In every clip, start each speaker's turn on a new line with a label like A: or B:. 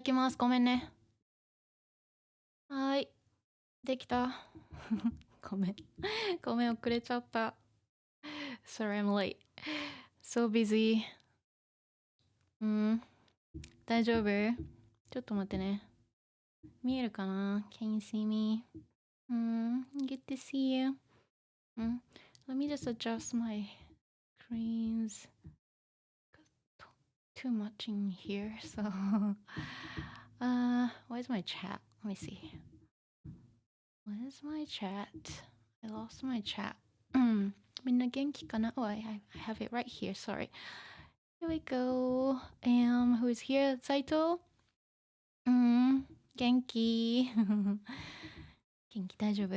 A: いきます。ごめんね。はーい。できた。ごめん。ごめん、遅れちゃった。Sorry, I'm late. So busy. 大丈夫？ちょっと待ってね。見えるかな？ Can you see me? Good to see you. Let me just adjust my screens. Too much in here, so where's my chat? Let me see. Where's my chat? I lost my chat. みんな元気かな? Oh, I have it right here. Sorry. Here we go. Who is here? Saito? 元気元気大丈夫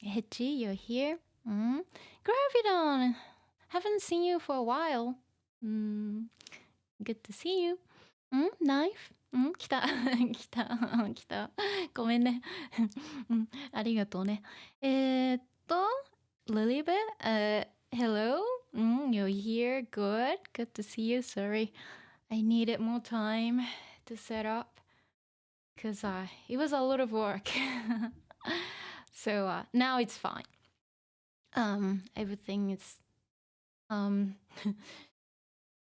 A: Hechi, you're here? Gravidon! Haven't seen you for a while. Good to see you. Knife? 来た来た来たごめんねありがとうねLilybet? Hello? You're here? Good to see you. Sorry, I needed more time to set up because it was a lot of work. So now it's fine. Everything is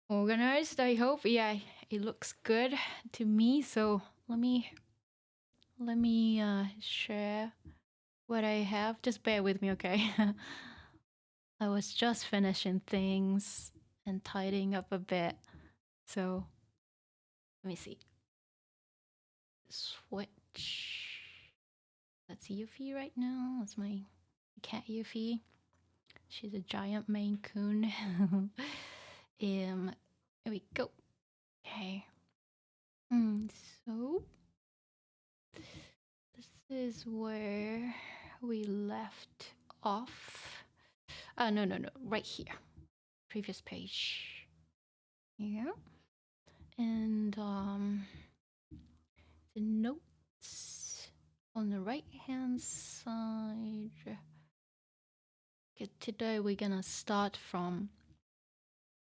A: organized, I hope. Yeah, it looks good to me. So let me share what I have. Just bear with me, okay? I was just finishing things and tidying up a bit. So let me see. Switch. That's Yuffie right now. That's my cat Yuffie. She's a giant Maine Coon. Here we go. Okay. So this is where we left off. No. Right here. Previous page. Yeah. And the notes on the right hand side. Okay, today we're gonna start from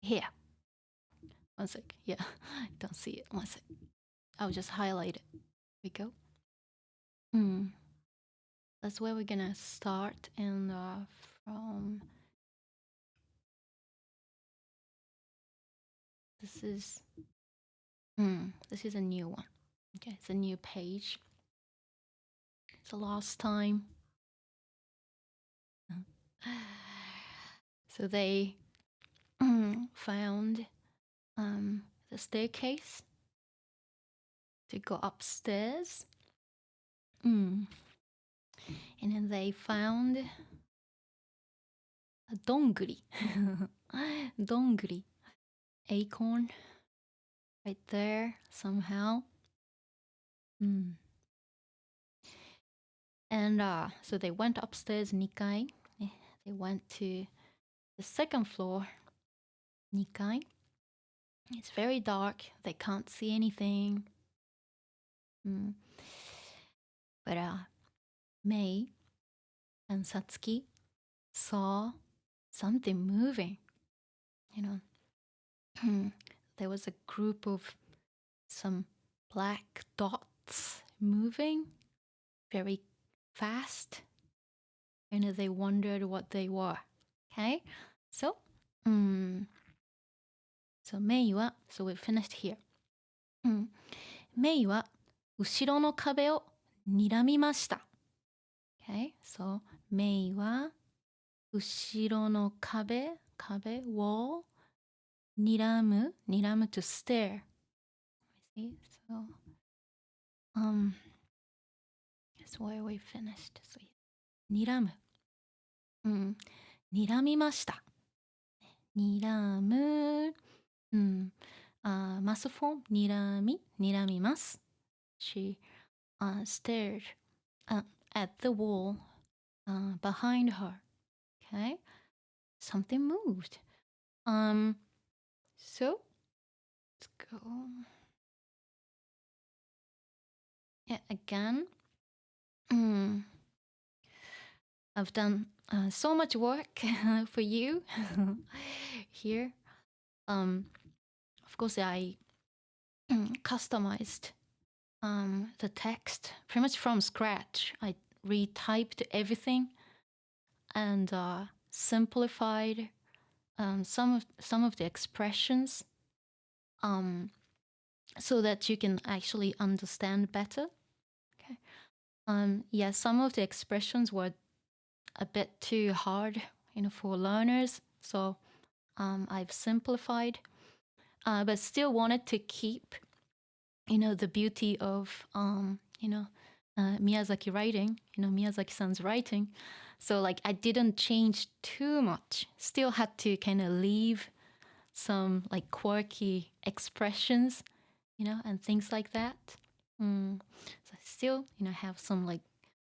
A: here. One sec. Yeah, I don't see it. One sec. I'll just highlight it. Here we go. That's where we're gonna start, and from this is a new one. Okay, it's a new page. It's the last time. So they found the staircase to go upstairs. And then they found a donguri. Donguri. Acorn. Right there, somehow. And so they went upstairs, 2階. They went to the second floor, 2階. It's very dark. They can't see anything. But Mei and Satsuki saw something moving. You know, there was a group of some black dots moving very fast. And they wondered what they were. Okay? So Mei は so we finished here. メイは後ろの壁を睨みました。Okay? So メイは後ろの壁 wall 睨む to stare. See? So that's where we finished. So 睨む。睨みました。睨む。muscle form 睨みます。She stared at the wall behind her. Okay? Something moved. So let's go. Yeah, again. I've done so much work for you here. Of course, I customized the text pretty much from scratch. I retyped everything and simplified some of the expressions so that you can actually understand better. Okay. Yeah, some of the expressions were a bit too hard, for learners. So I've simplified, but still wanted to keep, the beauty of, Miyazaki writing, Miyazaki-san's writing. So like I didn't change too much. Still had to kind of leave some like quirky expressions, and things like that. So I still, have some like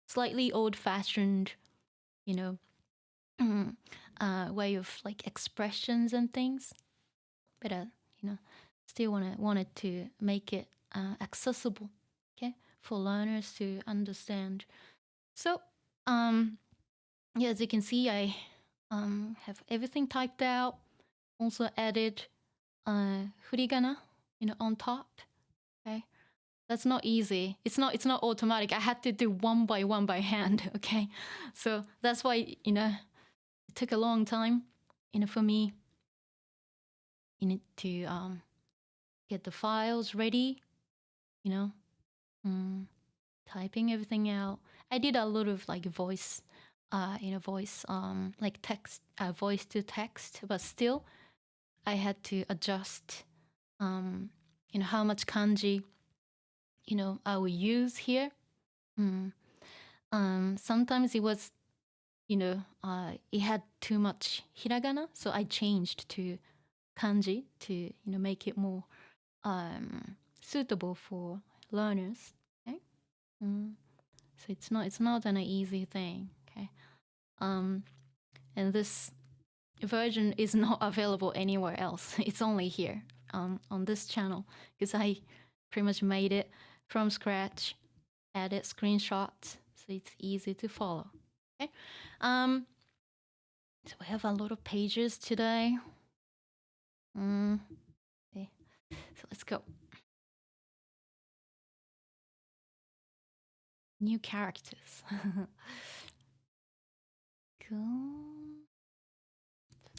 A: slightly old-fashioned, way of like expressions and things, but still wanted to make it accessible, okay, for learners to understand. So yeah, as you can see, I have everything typed out. Also added furigana, on top. Okay, that's not easy. It's not automatic. I had to do one by hand. Okay, so that's why it took a long time, for me, to get the files ready. Typing everything out. I did a lot of like voice, like text, voice to text, but still, I had to adjust, how much kanji, I will use here. Sometimes it was, it had too much hiragana, so I changed to kanji to, make it more suitable for learners. Okay. So it's not an easy thing. Okay. And this version is not available anywhere else. It's only here on this channel because I pretty much made it from scratch, added screenshots, so it's easy to follow. Okay. So we have a lot of pages today. Okay. So let's go. New characters. Go.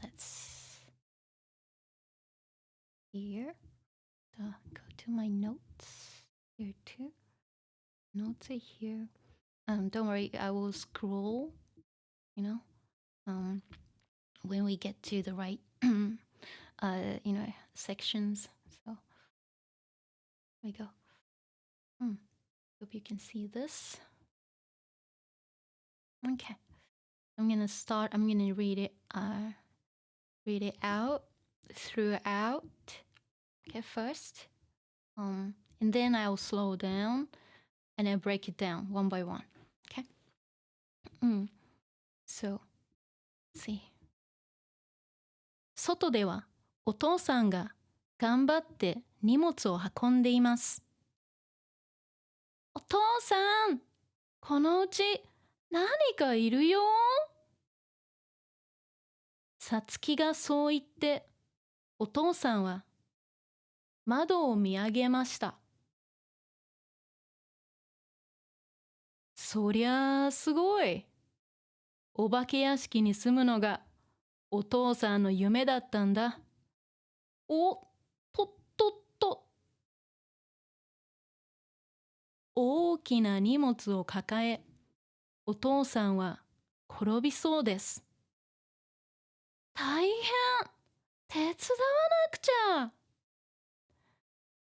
A: Let's here. Go to my notes here too. Notes are here. Don't worry, I will scroll. When we get to the right, sections. So here we go. Hope you can see this. Okay, I'm gonna start. I'm gonna read it out throughout. Okay, first, and then I'll slow down and then break it down one by one. Okay. So, let's see. 外ではお父さんが頑張って荷物を運んでいます。お父さん、このうち何かいるよ。さつきがそう言って、お父さんは窓を見上げました。そりゃあすごい。お化け屋敷に住むのがお父さんの夢だったんだ。おっとっとっと。大きな荷物を抱え、お父さんは転びそうです。大変。手伝わなくちゃ。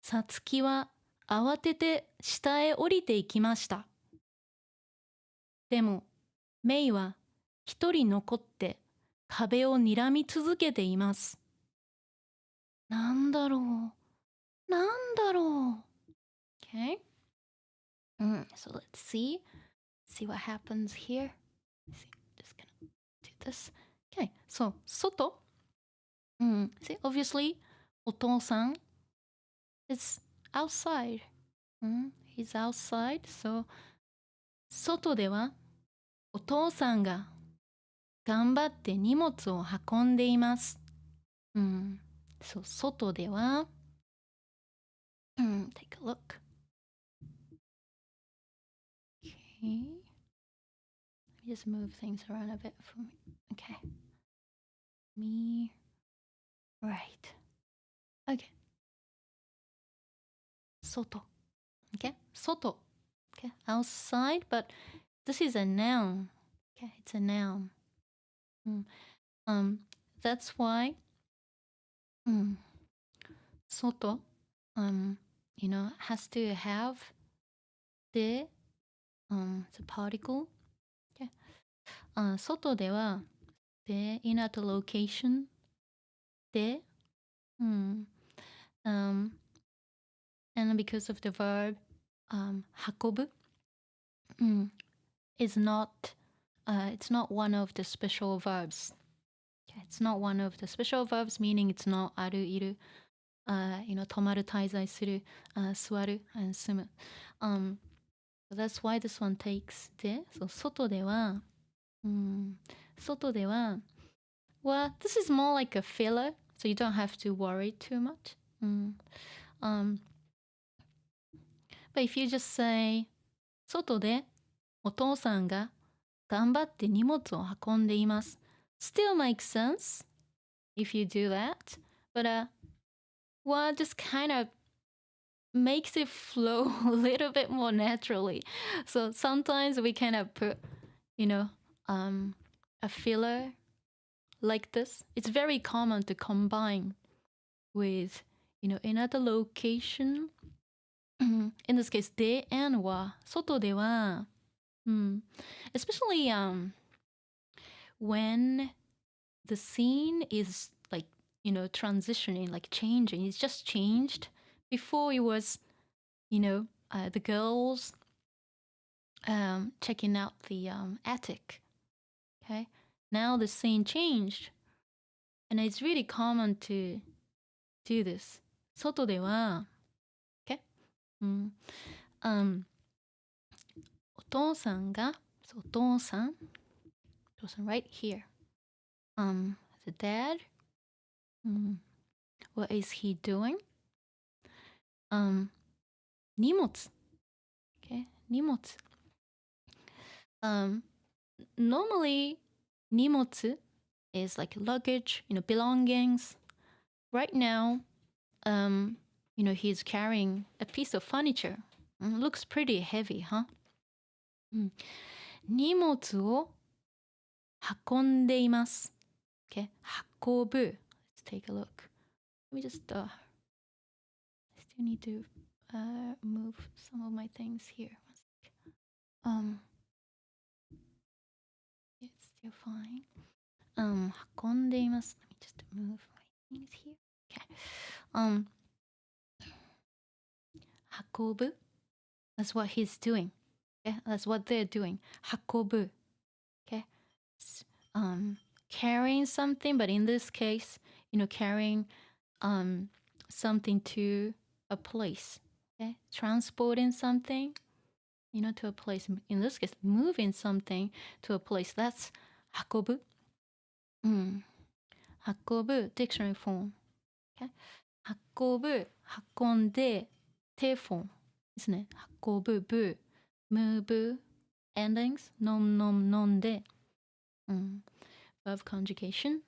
A: さつきは慌てて下へ降りていきました。でも、メイは一人残って壁を睨み続けています。なんだろう。なんだろう。Okay. So let's see. See what happens here. See, just gonna do this. Okay. So, 外. See, obviously, お父さん is outside. He's outside. So, 外ではお父さんが頑張って荷物を運んでいます。そう、外では、take a look. just move things around a bit for me. Okay. Me. Right. Okay. Soto. Okay. Soto. Okay. Outside, but this is a noun. Okay. It's a noun. That's why soto, has to have the it's a particle. Okay. 外では the in at location で and because of the verb 運ぶ is not it's not one of the special verbs. Okay, it's not one of the special verbs, meaning it's not あるいる泊まる滞在する座る and 住むThat's why this one takes で、外では、外では、well, this is more like a filler, so you don't have to worry too much. But if you just say, 外でお父さんが頑張って荷物を運んでいます。Still makes sense if you do that, but well, just kind of makes it flow a little bit more naturally. So sometimes we kind of put, a filler like this. It's very common to combine with, another location. In this case, で and は、外では、especially when the scene is like, transitioning, like changing. It's just changed. Before it was, the girls checking out the attic. Okay, now the scene changed, and it's really common to do this. 外では、okay, お父さんが、お父さん right here. The dad. What is he doing? 荷物 okay 荷物normally 荷物 is like luggage, belongings. Right now, he's carrying a piece of furniture. Looks pretty heavy, huh? 荷物を運んでいます okay 運ぶ let's take a look. Let me just I still need to move some of my things here. It's still fine. 運んでいます Let me just move my things here. Okay. 運ぶ That's what he's doing. Okay? That's what they're doing. 運ぶ Okay. Carrying something, but in this case, carrying something to a place. Okay? Transporting something, to a place. In this case, moving something to a place. That's 運ぶ。運ぶ dictionary form. Okay? 運ぶ、運んで、手 form ですね。運ぶ、ぶ、move, endings, 飲んで、verb conjugation.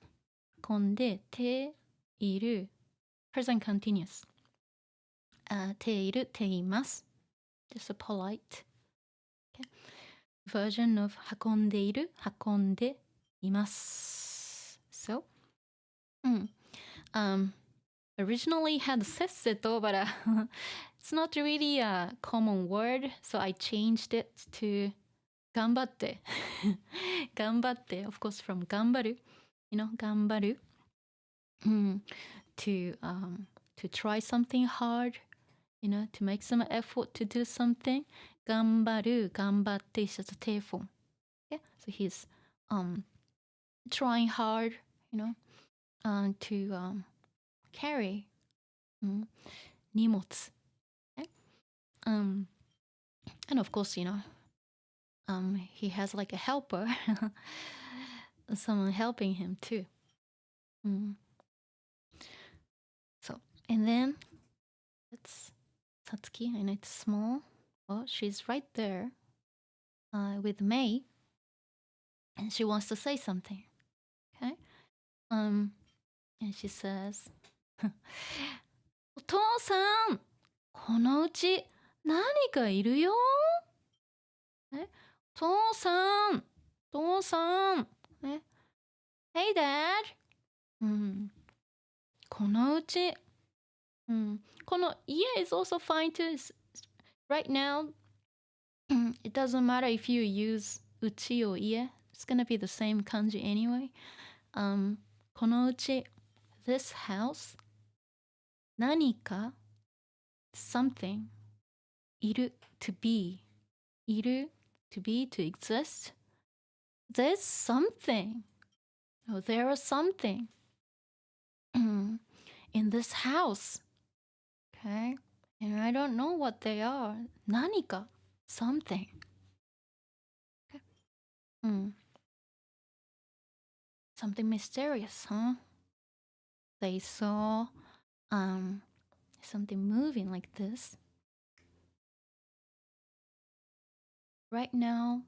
A: 運んで、手、いる、present continuous. 手いる、手います。Just a polite version of 運んでいる、運んでいます。So, originally had sesseto, but it's not really a common word, so I changed it to 頑張って。頑張って、of course from 頑張る、頑張る。to try something hard, to make some effort to do something. 頑張る、頑張って is just a 手 form. Okay? So he's trying hard, to carry 荷物. Okay? And of course, he has like a helper, someone helping him too. So, and then that's Satsuki, and it's small. Oh, she's right there with Mei. and she wants to say something. Okay? And she says, お父さん、このうち何かいるよ。お父さん、お父さん。Hey, Dad. このうち。この家 is also fine too. Right now, it doesn't matter if you use うち or 家. It's gonna be the same 漢字 anyway. このうち this house 何か something いる to be いる to be to exist. There's something. Oh, there is something in this house. Okay? And I don't know what they are. 何か something. Okay. Something mysterious, huh? They saw something moving like this. Right now,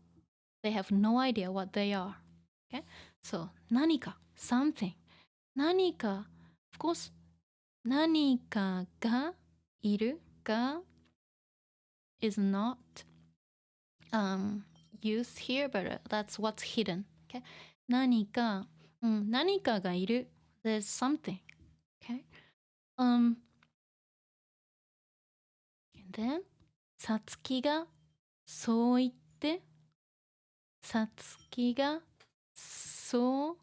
A: they have no idea what they are. Okay? So, 何か something. 何か of course, 何かがいるが is not used here, but that's what's hidden. Okay? 何か、何かがいる there's something. Okay? And then さつきがそう言ってさつきがそう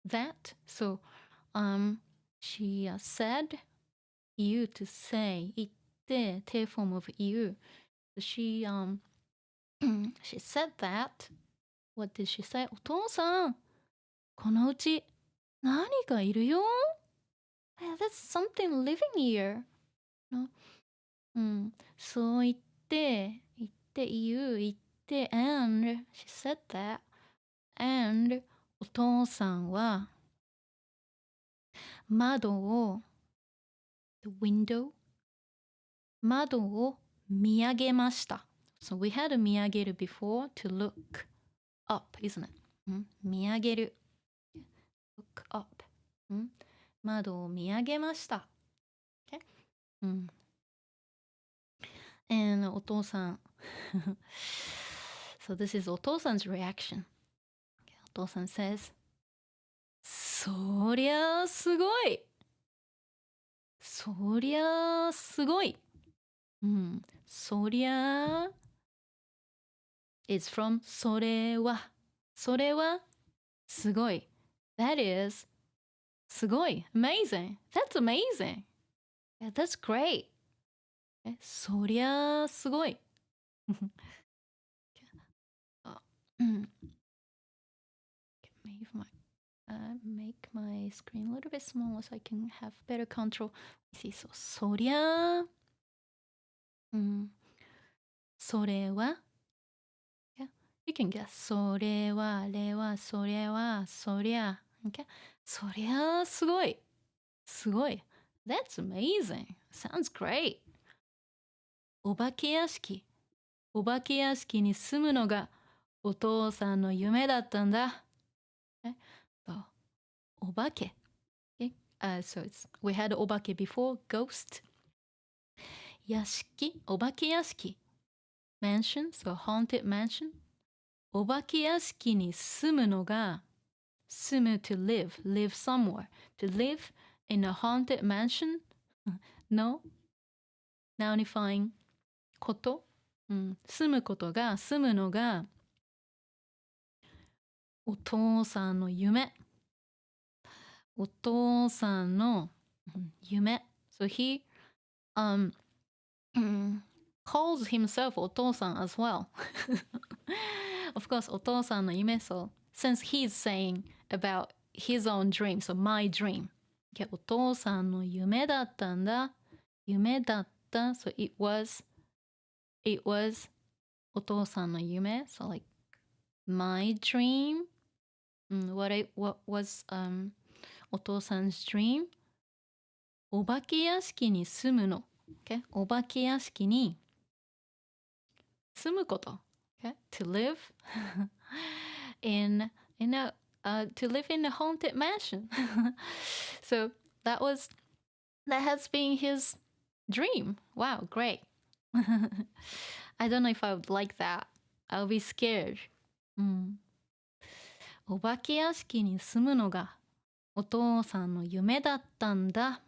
A: that so she said you to say 言って手 form of you. She she said that. What did she say? お父さんこのうち何かいるよ。There's something living here. No? そう言って言って、and she said that. And お父さんは窓を the window 窓を見上げました。So we had 見上げる before to look up, isn't it? 見上げる look up. 窓を見上げました。Okay? And お父さんSo this is お父さん's reaction. Okay, お父さん says そりゃすごいそりゃすごいそりゃ is from それはすごい That is すごい Amazing That's amazing Yeah, that's great そりゃすごいmake my screen a little bit smaller so I can have better control. See, so そりゃそれは yeah. You can guess それはれはそれはそりゃ okay? そりゃすごいすごい That's amazing Sounds great お化け屋敷に住むのがお父さんの夢だったんだ。So, お化け。So we had お化け before, ghost. 屋敷、お化け屋敷。Mansion, so haunted mansion. お化け屋敷に住むのが、住む to live somewhere. To live in a haunted mansion? No. Nounifying こと。住むのがお父さんの夢お父さんの夢 So he calls himself お父さん as well Of course お父さんの夢 So since he's saying about his own dream So my dream お父さんの夢だったんだ夢だった So it was お父さんの夢 So like my dream what was お父さん 's dream お化け屋敷に住むの、okay? お化け屋敷に住むこと、okay? To live in to live in a haunted mansion. So that has been his dream. Wow, great. I don't know if I would like that. I'll be scared. うん。お化け屋敷に住むのがお父さんの夢だったんだ。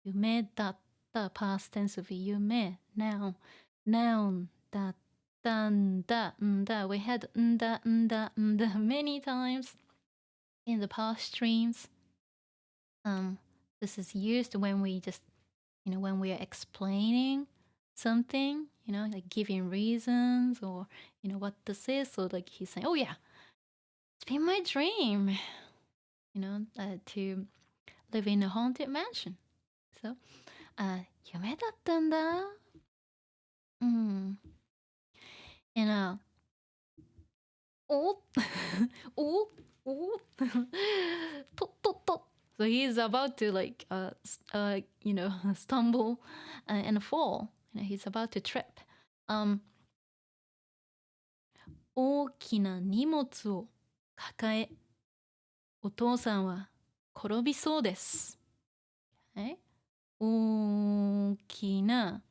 A: 夢だった。past tense of 夢。noun。noun だったんだ。んだ。We had んだ、んだ、んだ many times in the past streams. This is used when we just, when we are explaining something, like giving reasons or, what this is. So like he's saying, oh yeah, it's been my dream, to live in a haunted mansion. So, 夢だったんだ。And, oh, oh, oh, to. So he's about to stumble and fall. He's about to trip. 大きな荷物を抱え、お父さんは転びそうです。大きな、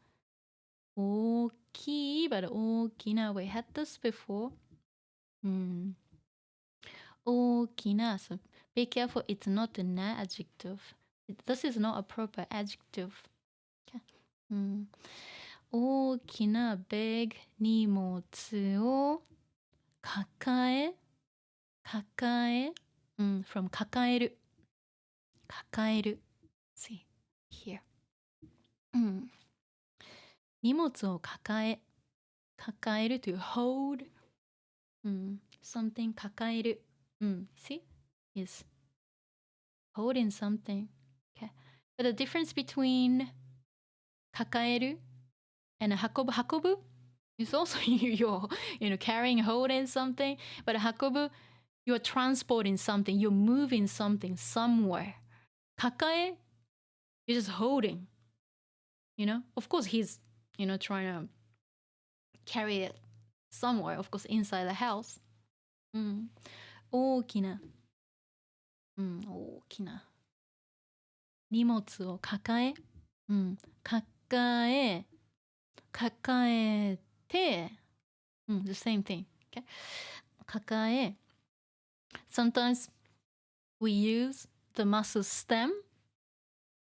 A: 大きい、but 大きな、we had this before. 大きな、so be careful, it's not an adjective. This is not a proper adjective. Okay. 大きなbig 荷物を抱え、from 抱える。See, here. 荷物を抱えるという hold. Something 抱える。See? Is holding something. Okay. But the difference between 抱える and 運ぶ is also you're carrying, holding something. But 運ぶ, you're transporting something, you're moving something somewhere. 抱え, you're just holding. Of course he's, trying to carry it somewhere, of course inside the house. 大きな荷物を抱えて、the same thing. Okay? 抱え Sometimes we use the muscle stem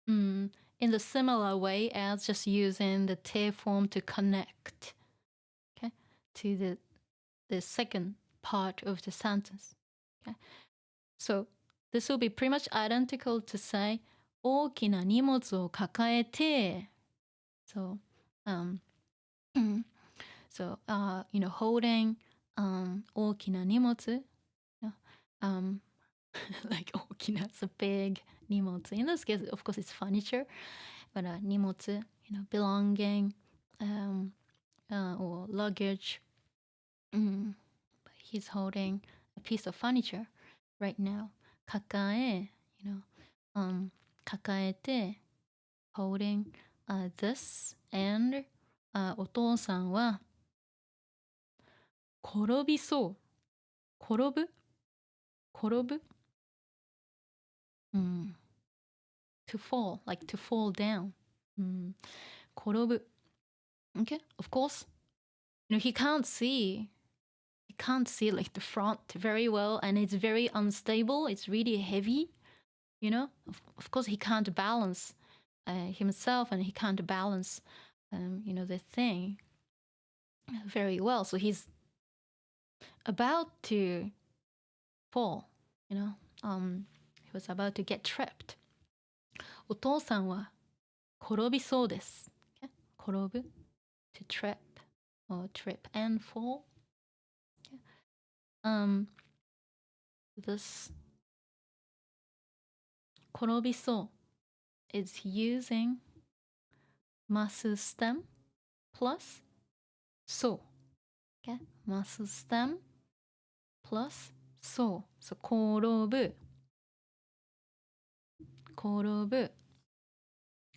A: in the similar way as just using the te form to connect, okay, to the second part of the sentence. Okay? So this will be pretty much identical to say 大きな荷物を抱えて so holding 大きな荷物 like 大きな it's a big 荷物 in this case of course it's furniture but 荷物 belonging or luggage but he's holding a piece of furniture right now 抱え抱えて holding this and お父さんは転びそう転ぶ to fall, like to fall down. 転ぶ Okay, of course. He can't see like the front very well and it's very unstable. It's really heavy. Of course he can't balance himself and he can't balance the thing very well. So he's about to fall, he was about to get trapped. お父さんは転びそうです。Okay? 転ぶ to trap or trip and fall. Okay? This 転びそう is using muscle stem plus so. Okay? Muscle stem plus so. So 転ぶ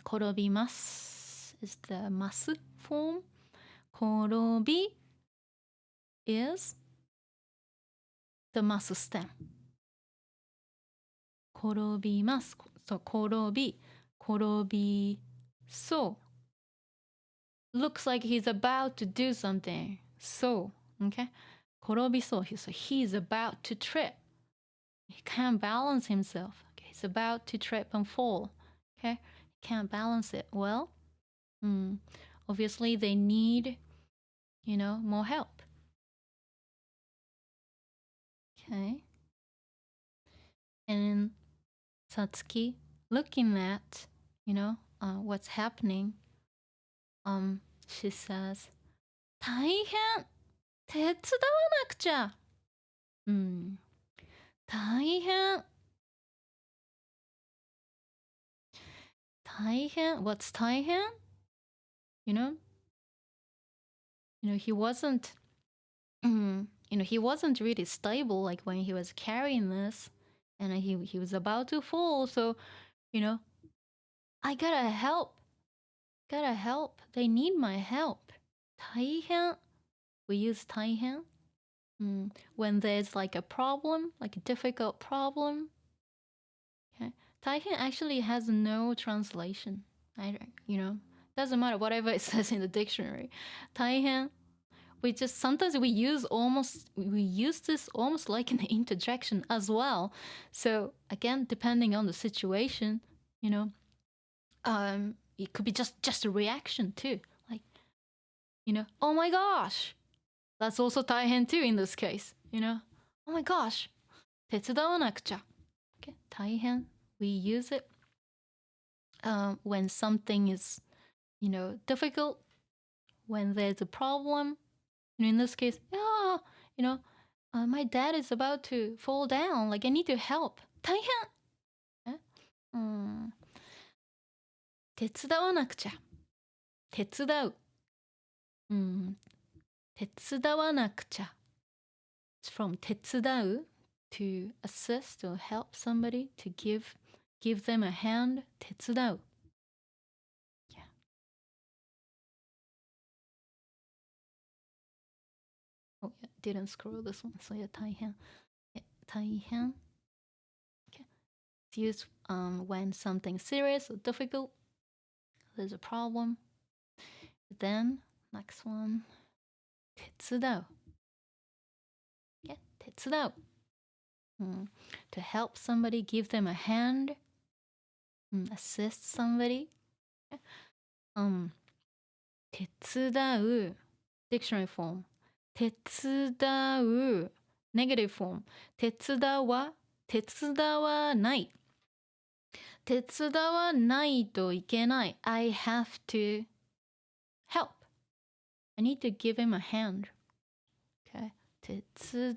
A: 転びます is the muscle form. 転び is the マス stem. 転びます。そう、転びそう。Looks like he's about to do something. So, okay? 転びそう。So he's about to trip. He can't balance himself. Okay? He's about to trip and fall. Okay? He can't balance it well. Obviously, they need, more help. Okay? And Satsuki, looking at, what's happening, she says, 大変手伝わなくちゃ。大変。大変 What's 大変 he wasn't, he wasn't really stable like when he was carrying this, and he was about to fall. So, I gotta help. They need my help. 大変 We use 大変 when there's like a problem, like a difficult problem. Okay. 大変 actually has no translation. Doesn't matter whatever it says in the dictionary. 大変 sometimes we use this almost like an interjection as well. So again, depending on the situation, it could be just a reaction too. Like, oh my gosh. That's also 大変 too in this case. Oh my gosh. 手伝わなくちゃ. Okay, 大変. We use it when something is, difficult, when there's a problem. In this case, my dad is about to fall down. Like, I need to help. 大変. 手伝わなくちゃ。手伝う。手伝わなくちゃ。It's from 手伝う to assist or help somebody, to give them a hand. 手伝う。Yeah. Oh, yeah, didn't scroll this one. So yeah, 大変。大変。Okay. It's used when something serious or difficult. There's a problem. Then, next one. 手伝う。Yeah, 手伝う。To help somebody, give them a hand. Assist somebody. 手伝う。Dictionary form. 手伝う。Negative form. 手伝わない。手伝わないといけない。I have to help. I need to give him a hand. Okay. 手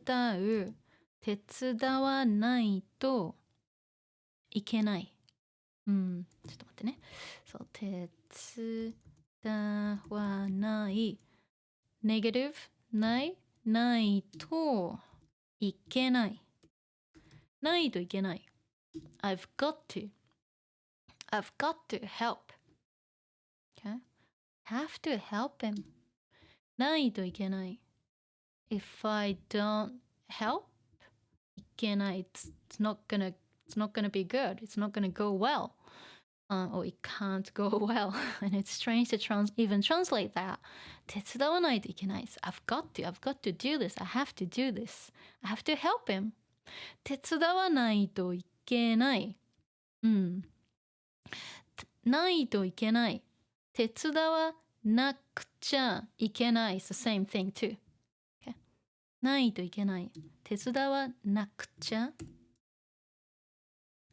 A: 伝う。手伝わないといけない。ちょっと待ってね。そう、手伝わない。Negative ないといけない。ないといけない。I've got to help. Okay? Have to help him. ないといけない。If I don't help, いけない。It's not gonna be good. It's not gonna go well. Or it can't go well. And it's strange to even translate that. 手伝わないといけない。I've got to do this. I have to do this. I have to help him. 手伝わないといけない。ないといけない。手伝わなくちゃいけない。It's the same thing too. Okay? ないといけない。手伝わなくちゃ。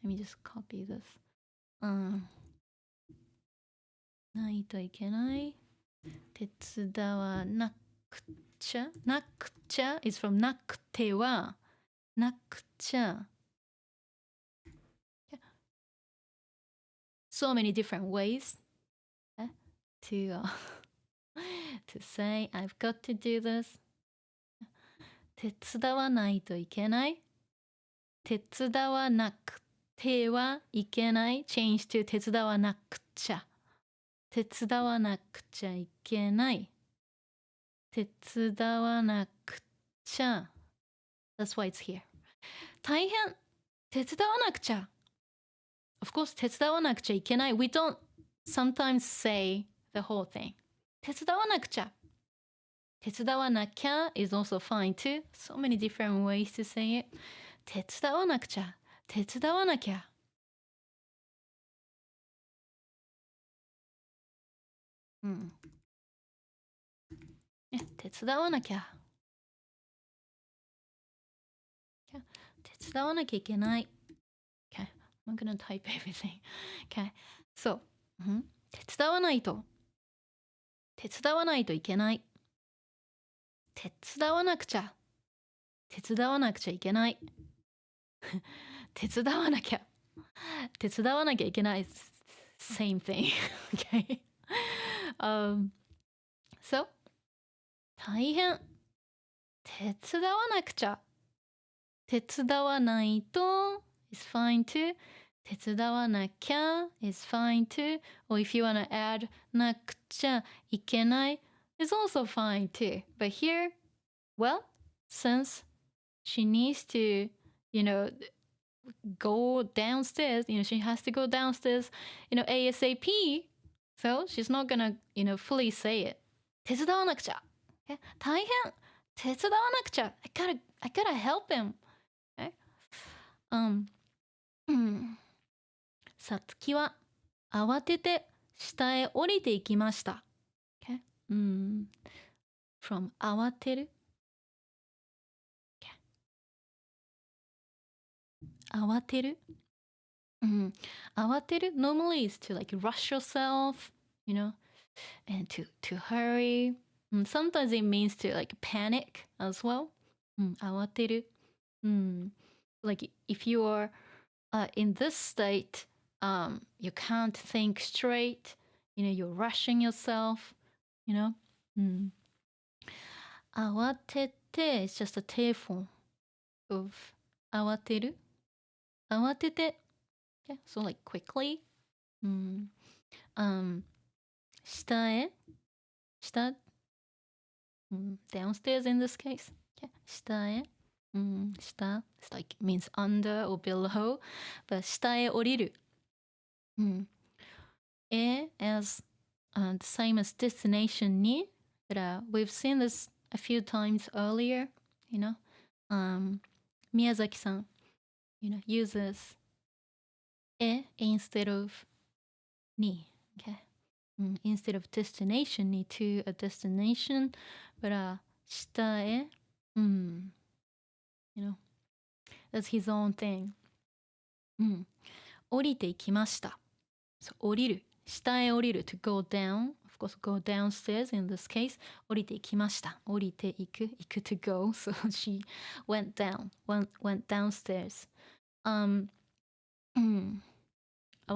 A: Let me just copy this. ないといけない。手伝わなくちゃ。なくちゃ is from なくては。なくちゃ。So many different ways to say I've got to do this. 手伝わないといけない。手伝わなくてはいけない。Change to 手伝わなくちゃ。手伝わなくちゃいけない。手伝わなくちゃ。That's why it's here. 大変手伝わなくちゃ。Of course, 手伝わなくちゃいけない。We don't sometimes say the whole thing. 手伝わなくちゃ。手伝わなきゃ is also fine too. So many different ways to say it. 手伝わなくちゃ。手伝わなきゃ。うん。手伝わなきゃ。手伝わなきゃいけない。Okay. I'm gonna type everything. Okay. So, 手伝わないと。手伝わないといけない。手伝わなくちゃ。手伝わなくちゃいけない。手伝わなきゃ。手伝わなきゃいけない。Same thing. Okay. So, 大変。手伝わなくちゃ。手伝わないと is fine too. 手伝わなきゃ is fine too. Or if you want to add なくちゃいけない is also fine too. But here, well, since she needs to, go downstairs, she has to go downstairs, ASAP. So she's not gonna, fully say it. 手伝わなくちゃ。大変。手伝わなくちゃ。I gotta help him. Okay? さつきは慌てて下へ降りていきました。Okay? From 慌てる。慌てる。慌てる normally is to like rush yourself, and to hurry. Sometimes it means to like panic as well. 慌てる。Like if you are in this state, you can't think straight. You're rushing yourself. 慌てて is just a T form of 慌てる。慌てて。Yeah, so like quickly. 下へ。下。Downstairs in this case. Yeah, 下へ。下 it's like means under or below, but 下へ降りる。as the same as destination に but we've seen this a few times earlier, Miyazaki さん uses へ instead of に okay? Instead of destination に to a destination, but 下へthat's his own thing. 降りていきました。So, 降りる。下へ降りる。to go down. Of course, go downstairs in this case. 降りていきました。降りていく。行く to go. So she went down. Went downstairs. 慌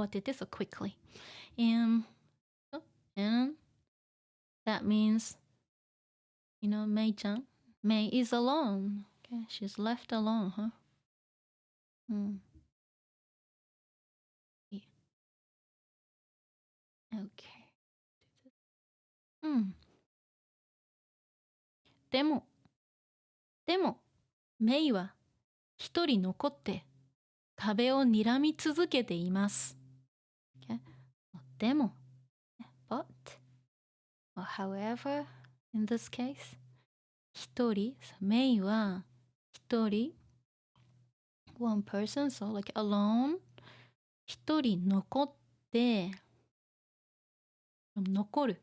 A: てて so quickly. And that means, Mei-chan. Mei is alone. Okay, she's left alone, huh? Okay. でも、メイは一人残って壁を睨み続けています。Okay? でも、but, or however, in this case, 一人、メイは一人、one person, so like alone, 一人残って、残る、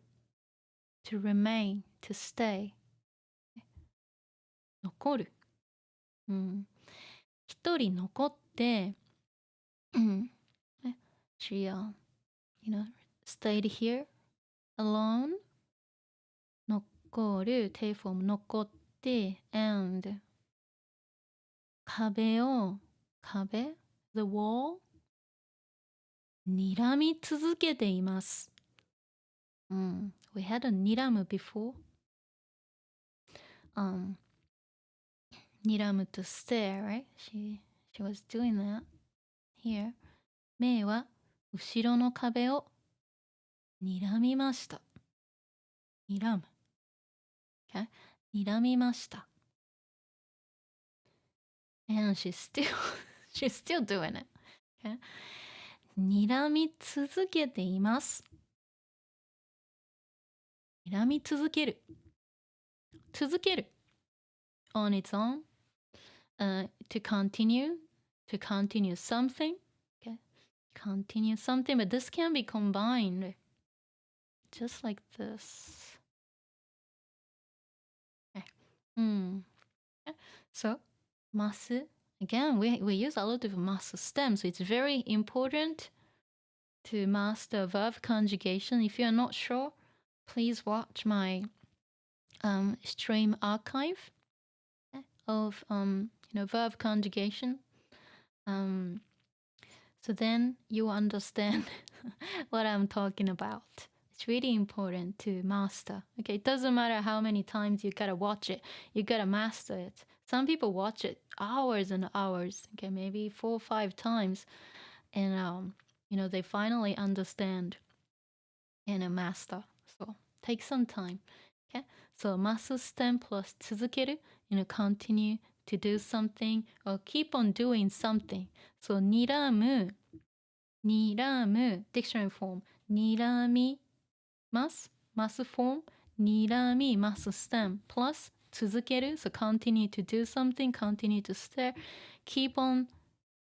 A: to remain, to stay, 残る。一人残って、she, stayed here alone, 残る、take form 残って、and 壁、the wall 睨み続けています。We had a 睨む before. 睨む to stare, right? She was doing that here. メイは後ろの壁を睨みました。睨む。Okay? 睨みました。And she's still doing it. Okay? 睨み続けています。睨み続ける。続ける。On its own. To continue something. Okay? Continue something, but this can be combined. Just like this. Okay. Okay. So, ます。Again, we use a lot of ます stem, so it's very important to master verb conjugation. If you're not sure, please watch my stream archive of verb conjugation. So then you understand what I'm talking about. It's really important to master. Okay, it doesn't matter how many times you gotta watch it. You gotta master it. Some people watch it hours and hours. Okay, maybe 4 or 5 times, and they finally understand and master. So take some time. Okay, so ますstem plus 続ける, continue to do something or keep on doing something. So 睨む dictionary form 睨みます form 睨みます stem plus 続ける so continue to do something, continue to stare, keep on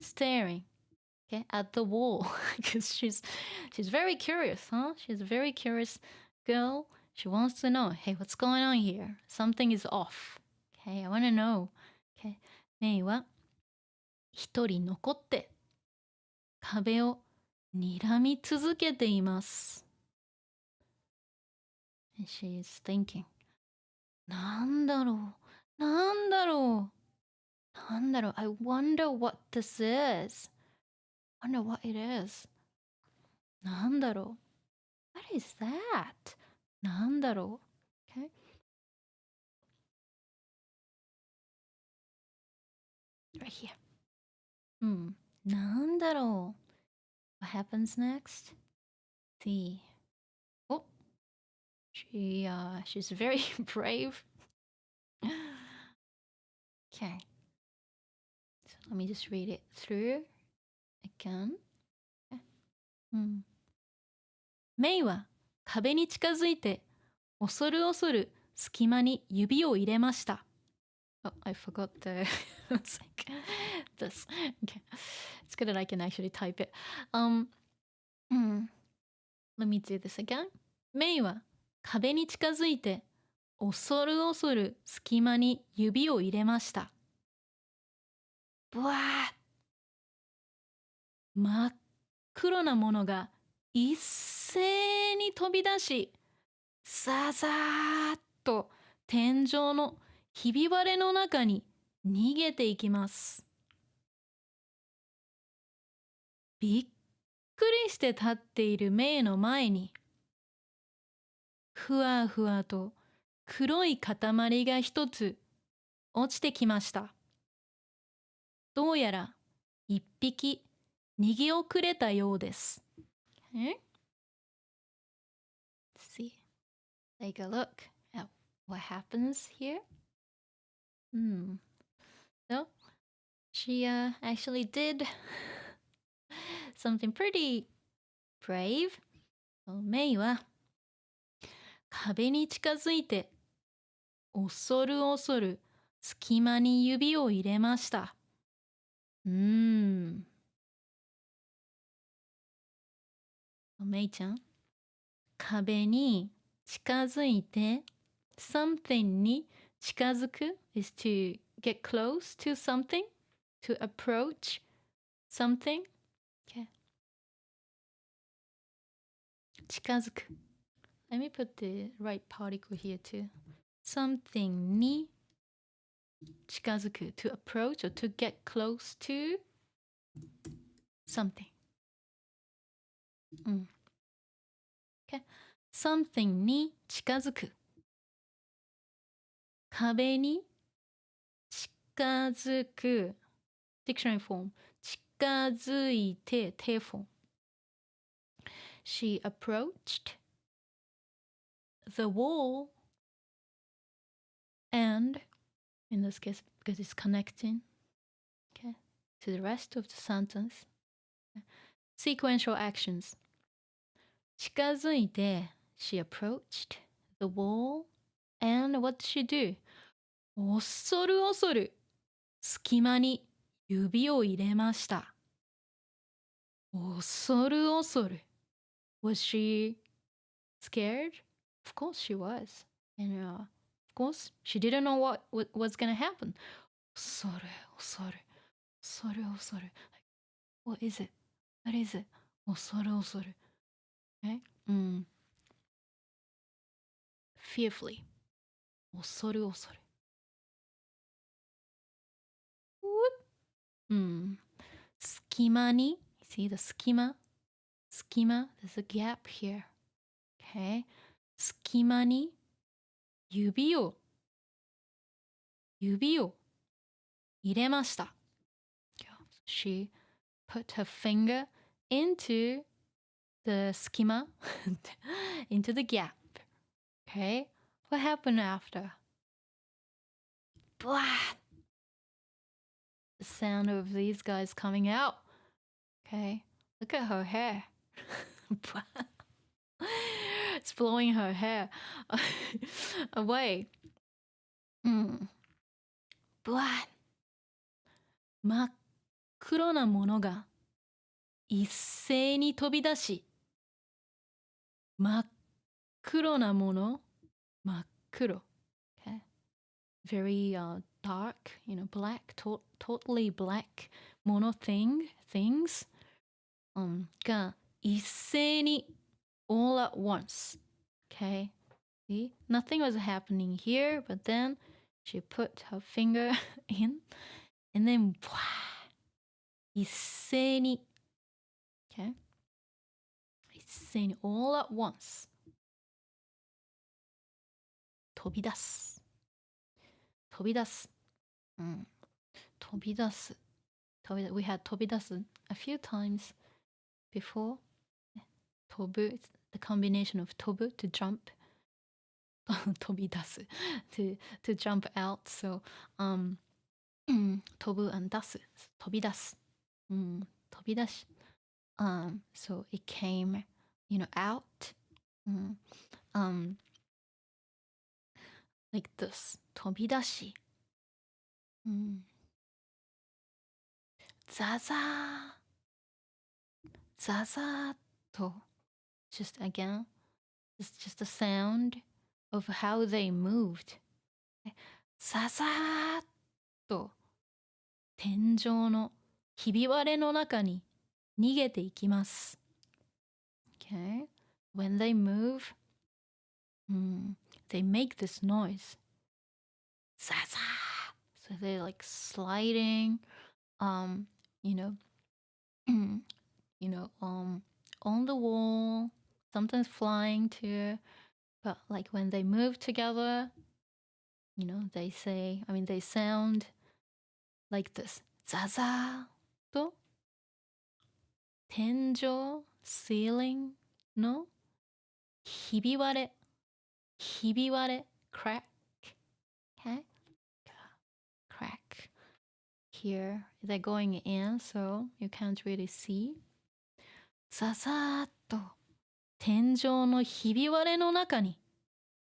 A: staring, okay, at the wall because she's very curious, huh? She's a very curious girl. She wants to know, hey, what's going on here? Something is off. Okay, I want to know. Okay, メイは一人残って壁を睨み続けています。And she's thinking, なんだろう、なんだろう、なんだろう、I wonder what this is. Wonder what it is. なんだろう。What is that? なんだろう。Okay? Right here. なんだろう。What happens next? See. Oh, she's very brave. Okay. So let me just read it through again. メイは壁に近づいて恐る恐る隙間に指を入れました。Oh, I forgot the it's like this. Okay. It's good that I can actually type it. Let me do this again. メイは壁に近づいて恐る恐る隙間に指を入れました。ブワー、真っ黒なものが一斉に飛び出し、ザザーッと天井のひび割れの中に逃げていきます。びっくりして立っているメイの前に、ふわふわと黒い塊が一つ落ちてきました。どうやら一匹逃げ遅れたようです。Okay? See, take a look at what happens here. So, she actually did something pretty brave. メイは壁に近づいて恐る恐る隙間に指を入れました。メイちゃん、壁に近づいて something に近づく is to get close to something, to approach something. Okay. 近づく Let me put the right particle here too. Something に近づく to approach or to get close to something. Okay. Something に近づく壁に近づく Dictionary form 近づいて te form She approached the wall and in this case because it's connecting to the rest of the sentence. Sequential actions. 近づいて she approached the wall and what did she do? 恐る恐る隙間に指を入れました。恐る恐る Was she scared? Of course she was. And of course she didn't know what was gonna happen. 恐る恐る恐る恐る What is it? What is it? 恐る恐る Okay? Fearfully 恐る恐る 隙間に See the 隙間 There's a gap here. Okay? 隙間に指を入れました。She put her finger into the 隙間 into the gap. Okay? What happened after? Blah! The sound of these guys coming out. Okay? Look at her hair. It's blowing her hair away. Blah! 真っ黒なものが一斉に飛び出し、真っ黒なもの、真っ黒。Okay? Very dark, black, totally black もの things、が一斉に all at once. Okay? See? Nothing was happening here, but then she put her finger in and then 一斉に Okay? 一斉に all at once 飛び出す We had 飛び出す a few times before. 飛ぶ it's the combination of 飛ぶ to jump 飛び出す to jump out. So 飛ぶ and 出す飛び出す飛び出しso it came out like this 飛び出しザザーと just again it's just the sound of how they moved ザザーと天井のひび割れの中に逃げていきます。Okay? When they move, they make this noise. Zaza! So they're like sliding, on the wall, sometimes flying too. But like when they move together, they sound like this. Zaza! と天井 ceiling のひび割れ crack okay crack here they're going in so you can't really see ザザーっと天井のひび割れの中に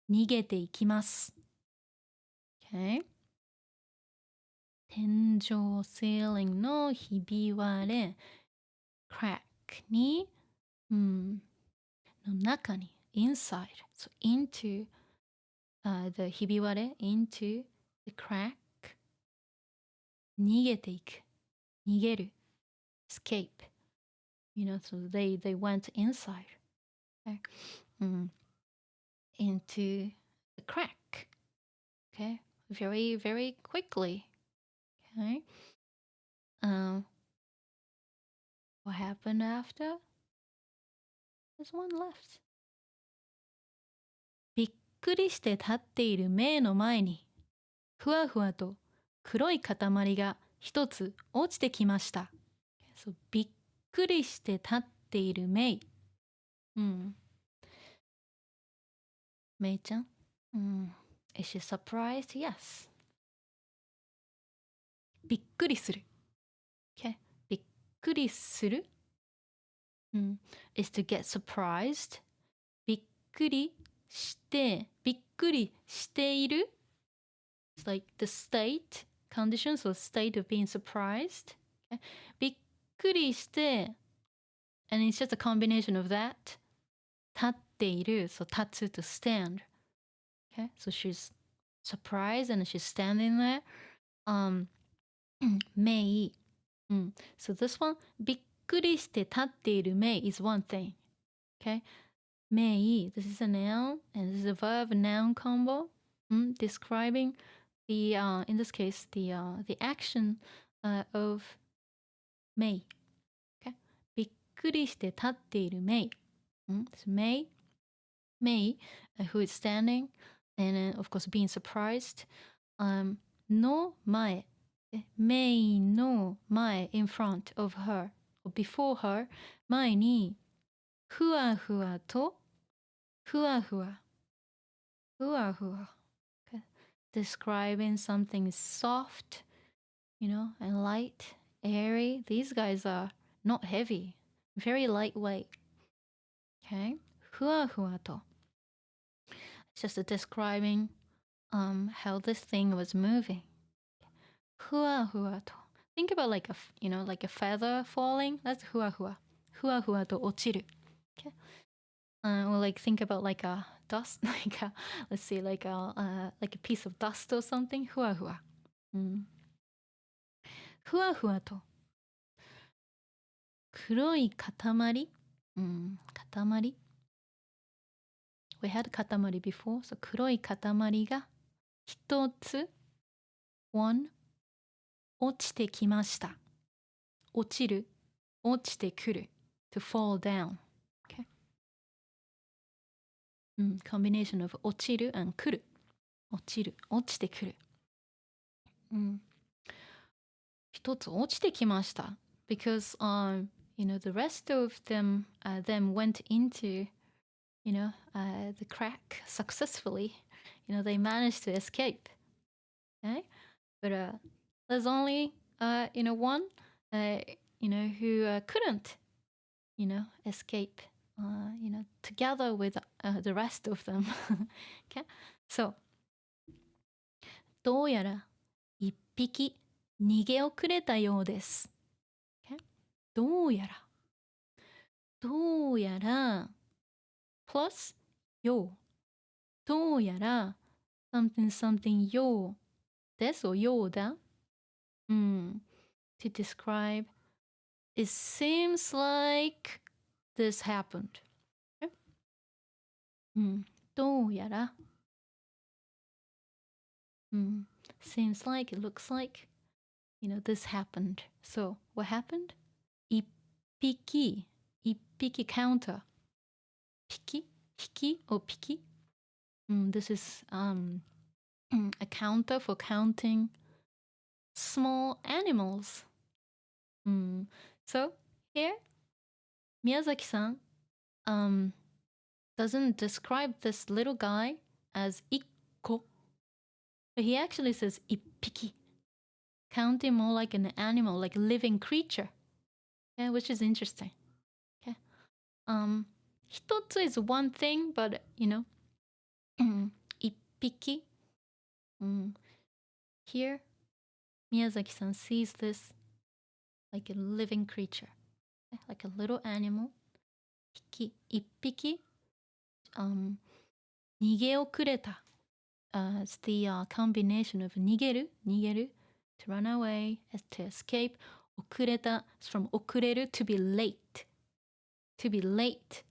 A: 逃げていきます okay 天井 ceiling のひび割れ crack に、の中に inside so into、the ひび割れ into the crack 逃げていく逃げる escape so they went inside okay? Into the crack okay very very quickly okay what happened after? There's one left. びっくりして立っているメイの前に、ふわふわと黒い塊が一つ落ちてきました。So, びっくりして立っているメイ。メイちゃん、Is she surprised? Yes. びっくりする。くりする、is to get surprised. びっくりして、びっくりしている。It's like the state, condition, so state of being surprised. Okay? びっくりして、and it's just a combination of that. 立っている, so 立つ to stand. Okay? So she's surprised and she's standing there. メイ、So this one, びっくりして立っているメイ is one thing. Okay? メイ, this is a noun and this is a verb noun combo. Describing the in this case the action of メイ。Okay? びっくりして立っているメイ。So メイ、who is standing and of course being surprised. の前。メイの前 in front of her or before her 前にふわふわとふわふわ okay. Describing something soft, and light, airy. These guys are not heavy, very lightweight. Okay, ふわふわと It's just describing how this thing was moving. ふわふわと Think about like like a feather falling. That's ふわふわ。ふわふわと落ちる。Okay. Or like think about like a dust, like a, let's see, like a piece of dust or something. ふわふわ。ふわふわと。黒い塊。塊。We had 塊 before. So 黒い塊が一つ。one 落ちてきました。落ちる、落ちてくる。to fall down. Okay? Combination of 落ちる and 来る。落ちる、落ちてくる。一つ落ちてきました。Because, the rest of them went into, the crack successfully. They managed to escape. Okay? But there's only, one, who couldn't, escape, together with the rest of them. Okay? So, どうやら一匹逃げ遅れたようです。Okay? どうやら plus よう。どうやら something ようですorようだ。To describe, it seems like this happened. Okay? どうやら seems like, it looks like, this happened. So, what happened? 一匹 counter. 匹 or 匹 This is a counter for counting small animals. So, here, Miyazaki-san doesn't describe this little guy as 一個. But he actually says 一匹. Counting more like an animal, like a living creature. Yeah, which is interesting. Okay. 一つ is one thing, but, 一匹. Here, Miyazaki-san sees this like a living creature. Okay? Like a little animal. 一匹. 逃げ遅れた. It's the combination of 逃げる to run away, to escape. 遅れた is from 遅れる to be late. To be late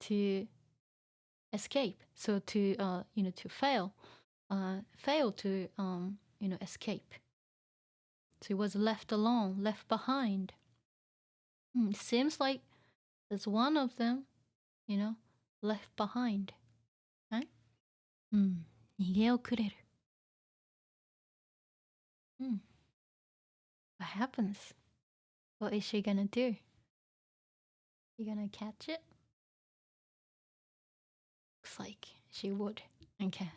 A: to escape. So to to fail to escape. So he was left alone, left behind. It seems like there's one of them, left behind. Right? 逃げ遅れる。What happens? What is she gonna do? You gonna catch it? Looks like she would. Okay.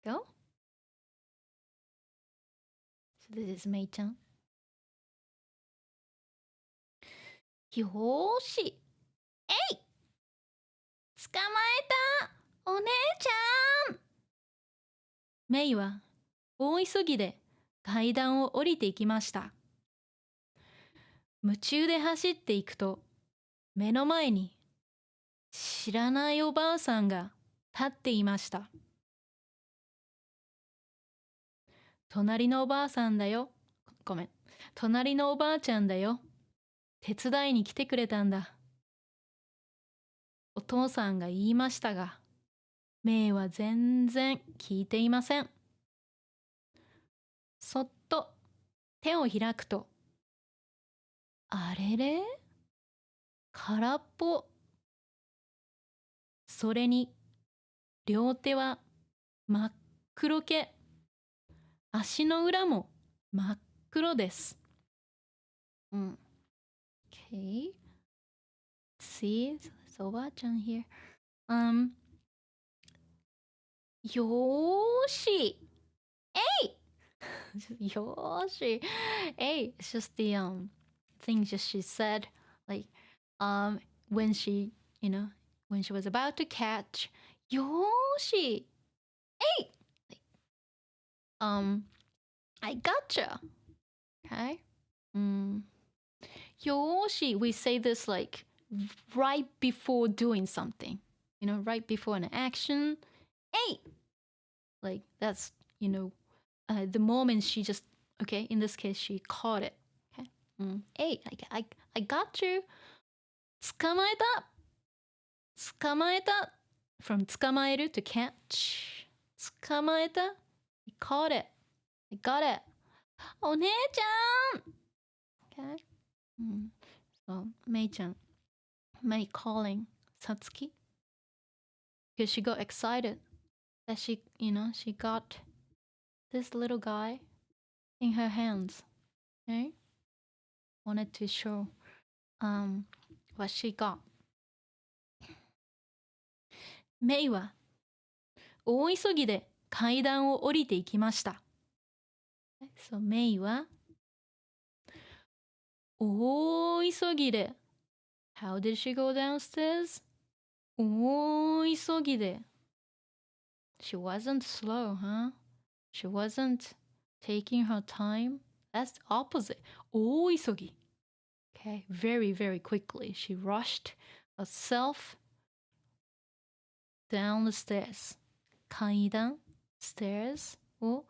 A: Go? So this is Mei-chan. よーし。えい、捕まえたお姉ちゃん。メイは大急ぎで階段を降りていきました。夢中で走っていくと、目の前に知らないおばあさんが立っていました。隣のおばあさんだよ。ごめん。隣のおばあちゃんだよ。手伝いに来てくれたんだ。お父さんが言いましたが、メイは全然聞いていません。そっと手を開くと、あれれ、空っぽ。それに、両手は真っ黒け。足の裏も真っ黒です。Okay. See, so what on here? よーし。えいよーし。it's just the things that she said, like when she, when she was about to catch よーし。like, I gotcha. Okay. よーし we say this like right before doing something, right before an action. Like that's, the moment she just, okay, in this case she caught it. Okay. I got you. 捕まえた。捕まえた。From 捕まえる to catch. 捕まえた。I caught it. I got it. お姉ちゃん。Okay. So, めいちゃん。May calling Satsuki because she got excited that she got this little guy in her hands. Okay? Wanted to show what she got. メイは大急ぎで階段を降りていきました。So メイは大急ぎで How did she go downstairs? 大急ぎで She wasn't slow, huh? She wasn't taking her time. That's the opposite. 大急ぎ Okay, very, very quickly. She rushed herself down the stairs. 階段 stairs を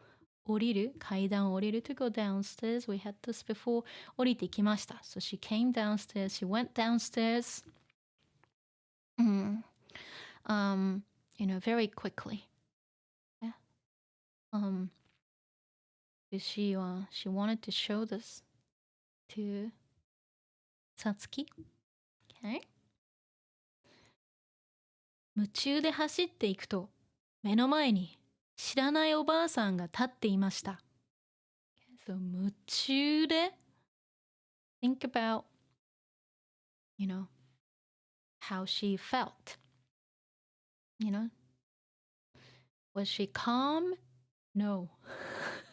A: 降りる階段を降りる to go downstairs. We had this before. 降りてきました。So she came downstairs. She went downstairs. Very quickly. Yeah. She wanted to show this to Satsuki. Okay. 夢中で走っていくと目の前に知らないおばあさんが立っていました。So, 夢中で think about, how she felt. Was she calm? No.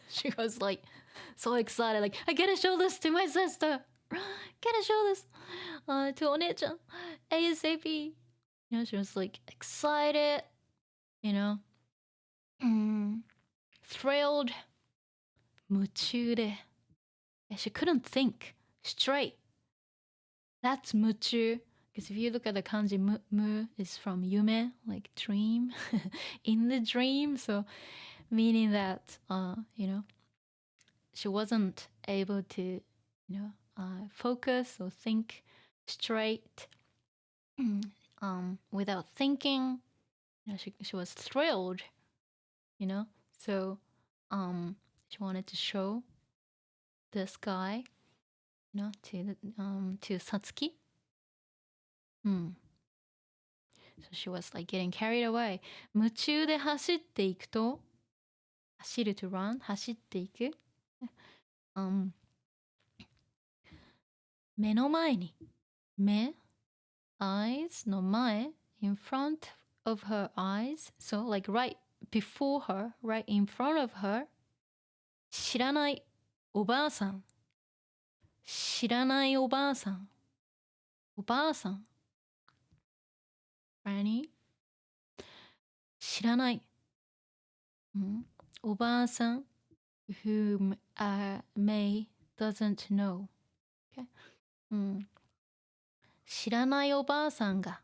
A: She was like so excited, like, I gotta show this to my sister. Gotta show this to お姉ちゃん ASAP. She was like excited, thrilled, 夢中で She couldn't think straight. That's 夢中 because if you look at the kanji, mu is from yume, like dream, in the dream. So meaning that, she wasn't able to, focus or think straight without thinking. She was thrilled, so she wanted to show this guy, to Satsuki. So she was like getting carried away. 夢中で走っていくと、走る to run 走っていく。目の前に、目 eyes の前 in front of her eyes, so like right before her, right in front of her, 知らないおばあさん。知らないおばあさん。おばあさん。Granny? 知らない。おばあさん whom May doesn't know. Okay? 知らないおばあさんが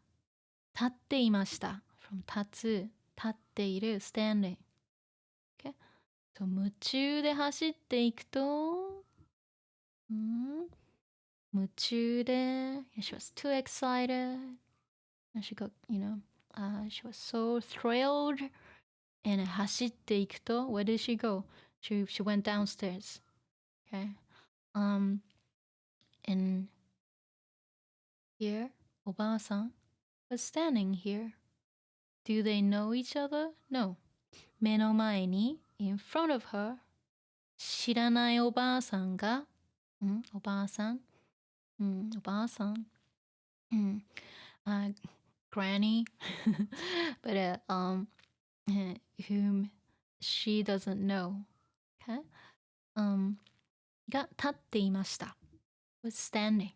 A: 立っていました。from 立っている standing. Okay? 夢中で走っていくと、夢中で she was too excited. And she got, she was so thrilled. And 走っていくと where did she go? She went downstairs. Okay? And here, おばあさん was standing here. Do they know each other? No. 目の前に in front of her 知らないおばあさんがおばあさんおばあさんGranny but whom she doesn't know. Okay? が立っていました was standing.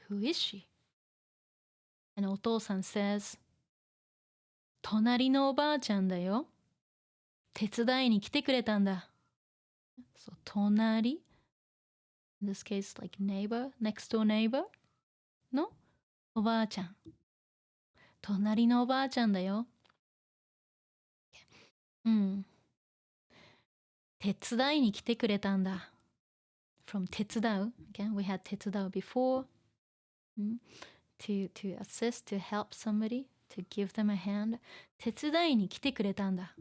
A: Who is she? And お父さん says 隣のおばあちゃんだよ。手伝いに来てくれたんだ。So 隣 in this case like neighbor, next door neighbor のおばあちゃん。隣のおばあちゃんだよ。手伝いに来てくれたんだ。from 手伝う。Again, we had 手伝う before. To assist, to help somebody, to give them a hand. 手伝いに来てくれたんだ。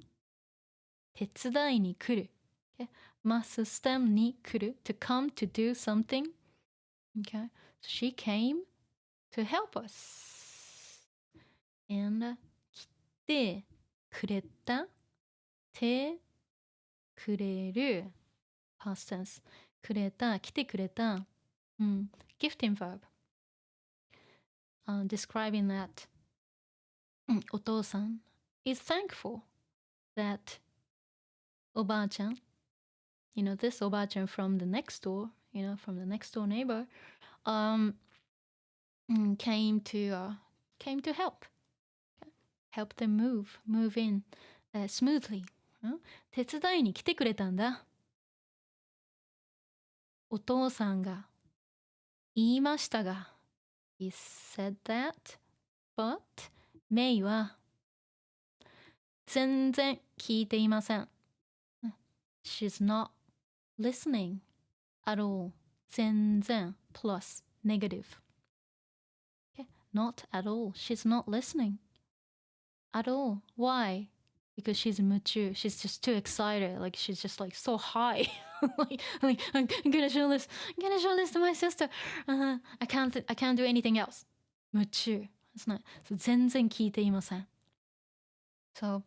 A: 手伝いに来る。Okay? まあ、system に来る。to come to do something. Okay? So she came to help us. And 来てくれた。てくれる。past tense. くれた。来てくれた。gifting verb. Describing that お父さん is thankful that おばあちゃん this おばあちゃん from the next door from the next door neighbor came to help them move in smoothly 手伝いに来てくれたんだお父さんが言いましたがHe said that, but メイは全然聞いていません。She's not listening at all. 全然 plus negative. Okay? Not at all. She's not listening at all. Why? Because she's 夢中. She's just too excited. Like she's just like so high. like I'm gonna show this. I'm gonna show this to my sister. I can't do anything else. 夢中。It's not. So 全然聞いていません。So,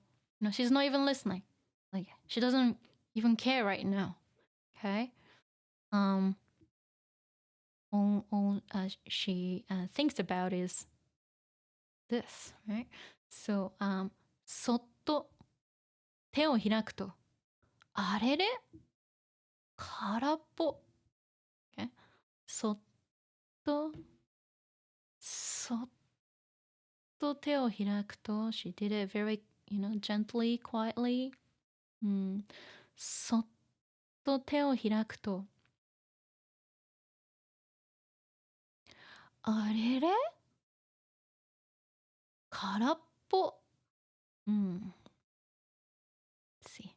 A: she's not even listening. Like she doesn't even care right now. Okay? All she thinks about is this, right? So, そっと手を開くと、あれれ空っぽ。Okay? そっと手を開くと、she did it very, gently, quietly. そっと手を開くと、あれれ空っぽ。See.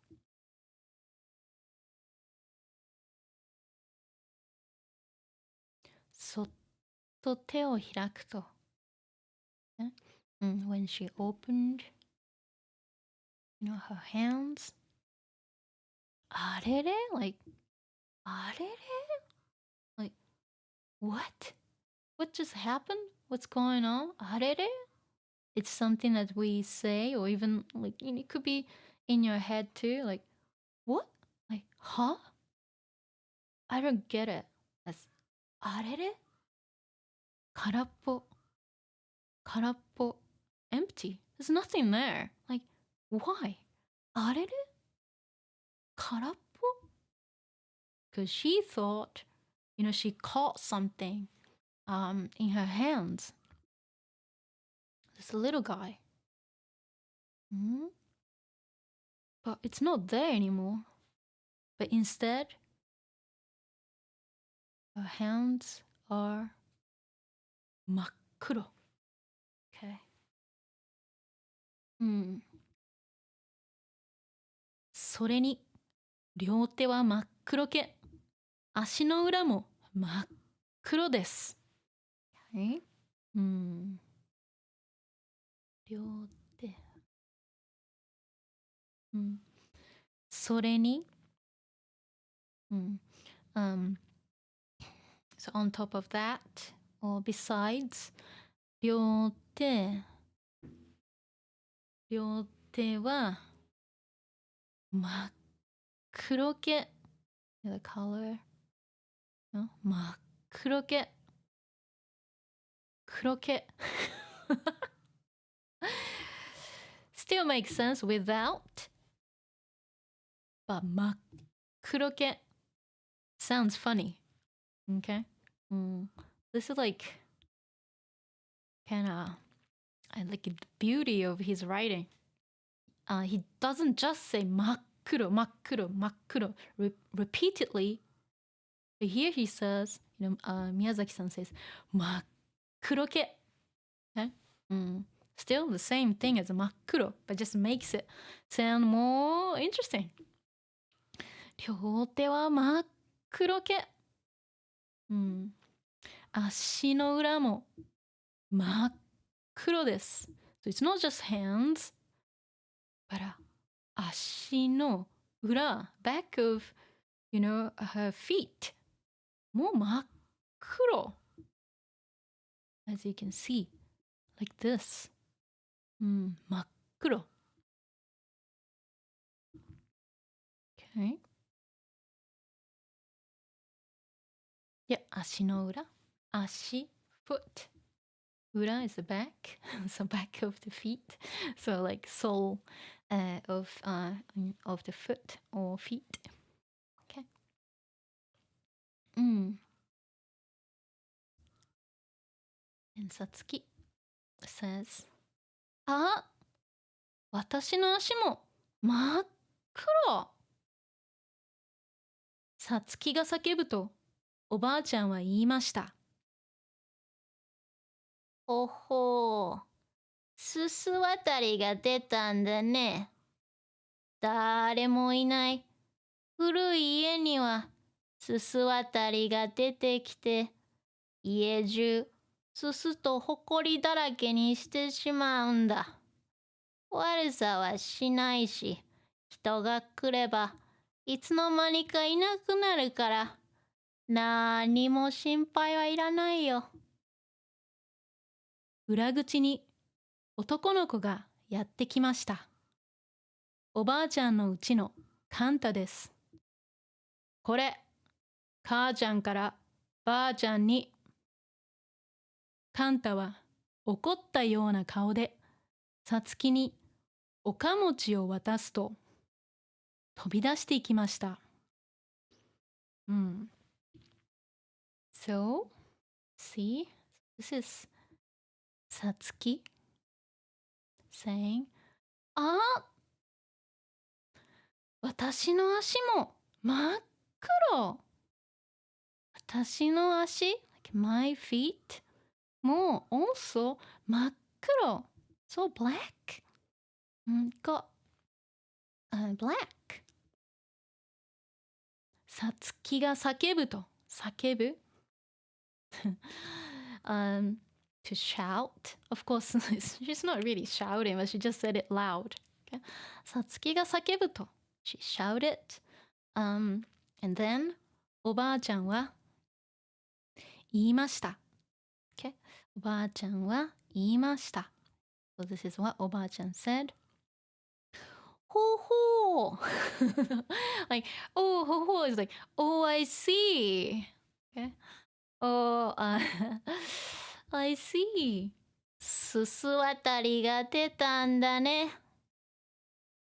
A: そっと手を開くと。When she opened, her hands. あれれ Like, あれれ Like, what? What just happened? What's going on? あれれ It's something that we say, or even, like, it could be in your head too. Like, what? Like, huh? I don't get it. That's あれれ空っぽ。空っぽ。Empty. There's nothing there. Like, why? あれれ空っぽ Because she thought, she caught something. in her hands. This little guy. But it's not there anymore. But instead, her hands are 真っ黒。Okay. それに、両手は真っ黒け。足の裏も真っ黒です。Okay. 両手。それに、So on top of that, or besides, 両手は真っ黒け。The color? 真っ黒け。黒け。Still makes sense without, but 真っ黒け sounds funny. Okay? This is like kind of I like the beauty of his writing. He doesn't just say 真っ黒、真っ黒、真っ黒 repeatedly. But here he says, Miyazaki-san says 真っ黒け. Okay? Still the same thing as 真っ黒, but just makes it sound more interesting. 両手は真っ黒け。足の裏も真っ黒です。So it's not just hands, but 足の裏 back of, her feet もう真っ黒。As you can see, like this. 真っ黒。Okay. いや、足の裏。足、foot. 裏 is the back. So back of the feet. So like sole of the foot or feet. Okay. And Satsuki says, あ、私の足も真っ黒。さつきが叫ぶと、おばあちゃんは言いました。ほほう、すす渡りが出たんだね。誰もいない古い家にはすす渡りが出てきて、家中すすとほこりだらけにしてしまうんだ。悪さはしないし、人が来ればいつの間にかいなくなるから、なにも心配はいらないよ。裏口に男の子がやってきました。おばあちゃんのうちのカンタです。これ、母ちゃんからばあちゃんに。カンタは怒ったような顔で、さつきにおかもちを渡すと、飛び出していきました。So, see, this is さつき saying, あ、私の足も真っ黒。私の足 like my feet も also 真っ黒。So black. Got black. さつきが叫ぶと、叫ぶto shout. Of course, she's not really shouting, but she just said it loud. Okay? さつきが叫ぶと、she shouted. And then, おばあちゃんは言いました。Okay? おばあちゃんは言いました。So this is what おばあちゃん said. ほうほうlike, oh, ほうほう is like, oh, I see. Okay? Oh, I see. すす渡りが出たんだね。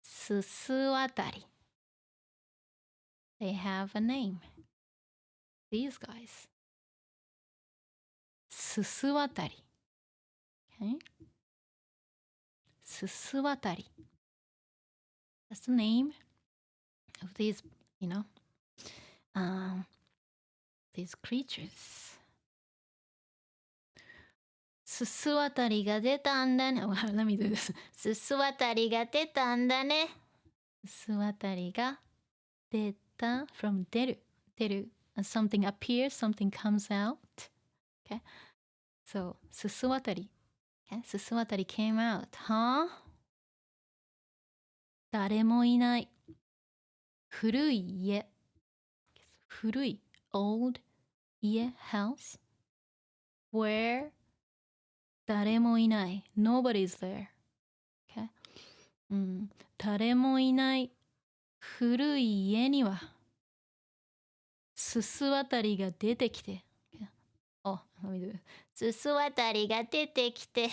A: すす渡り。They have a name. These guys. ススワタリ。Okay? ススワタリ。That's the name of these, these creatures. すすわたりが出たんだね。Let me do this. すすわたりが出たんだね。すすわたりが出た from 出る。出る。Something appears, something comes out. Okay? So, すすわたり。Okay? すすわたり came out. Huh? 誰もいない。古い家。古い。old 家 house where 誰もいない。Nobody's there. Okay? 誰もいない古い家にはすすわたりが出てきて。Oh, let me do it. すすわたりが出てきて。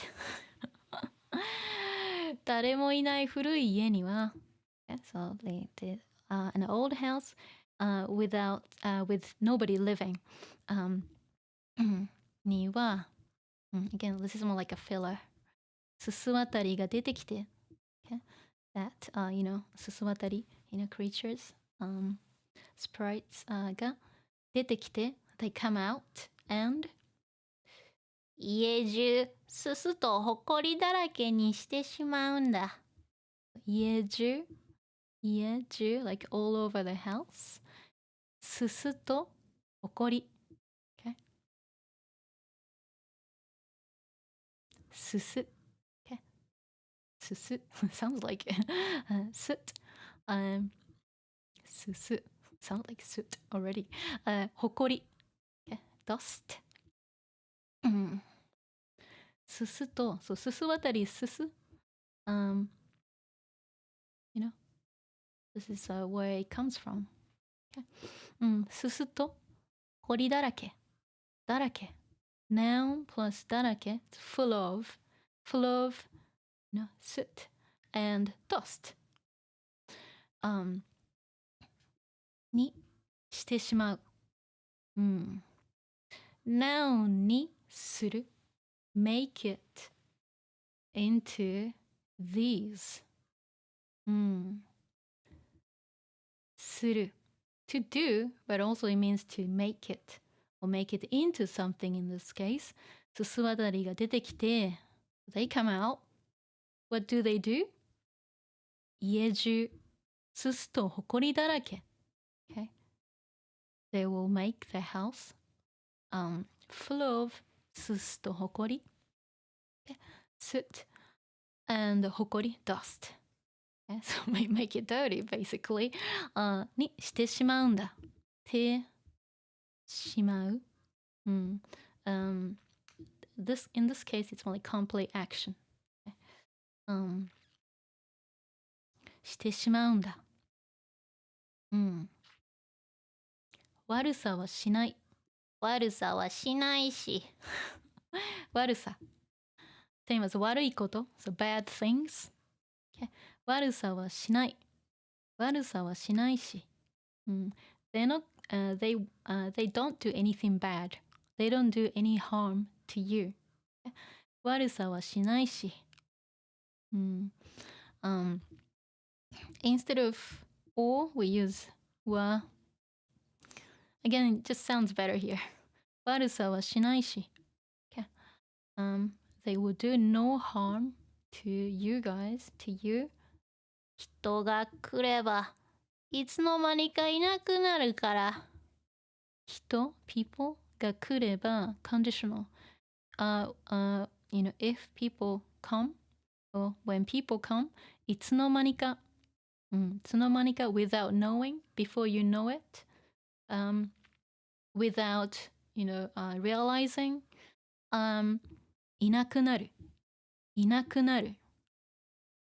A: 誰もいない古い家には、so an old house with nobody living. には、again, this is more like a filler. すすわたりが出てきて。Okay? That, すすわたり、creatures, sprites が出てきて、they come out and 家中すすとほこりだらけにしてしまうんだ。家中 like all over the house. すすとほこり。Okay? すす。Okay? すす。Sounds like soot. すす。Sounds like soot already. ほこり。Okay? Dust. すすと、そう、すすわたりすす。This is where it comes from. Okay? すすと、ほりだらけ。だらけ。Noun plus だらけ。Full of, soot and dust. にしてしまう。Noun にする。Make it into these. する。To do, but also it means to make it. Or make it into something in this case. すすわたりが出てきて、they come out. What do they do? 家中、すすとほこりだらけ。Okay? They will make the house full of すすとほこり。Soot and ほこり dust. So make it dirty, basically. にしてしまうんだ。てしまう。in this case, it's more like complete action. してしまうんだ。悪さはしない。悪さはしないし。悪さ。same as 悪いこと。So bad things. Okay? 悪さはしない。悪さはしないし。They're not, they don't do anything bad. They don't do any harm to you. 悪さはしないし。Instead of or, we use は。Again, it just sounds better here. 悪さはしないし。Okay? They will do no harm to you guys, to you. 人が来ればいつの間にかいなくなるから。人 people が来れば conditional. If people come or when people come いつの間にか、いつの間にか without knowing, before you know it, without realizing, いなくなる。いなくなる。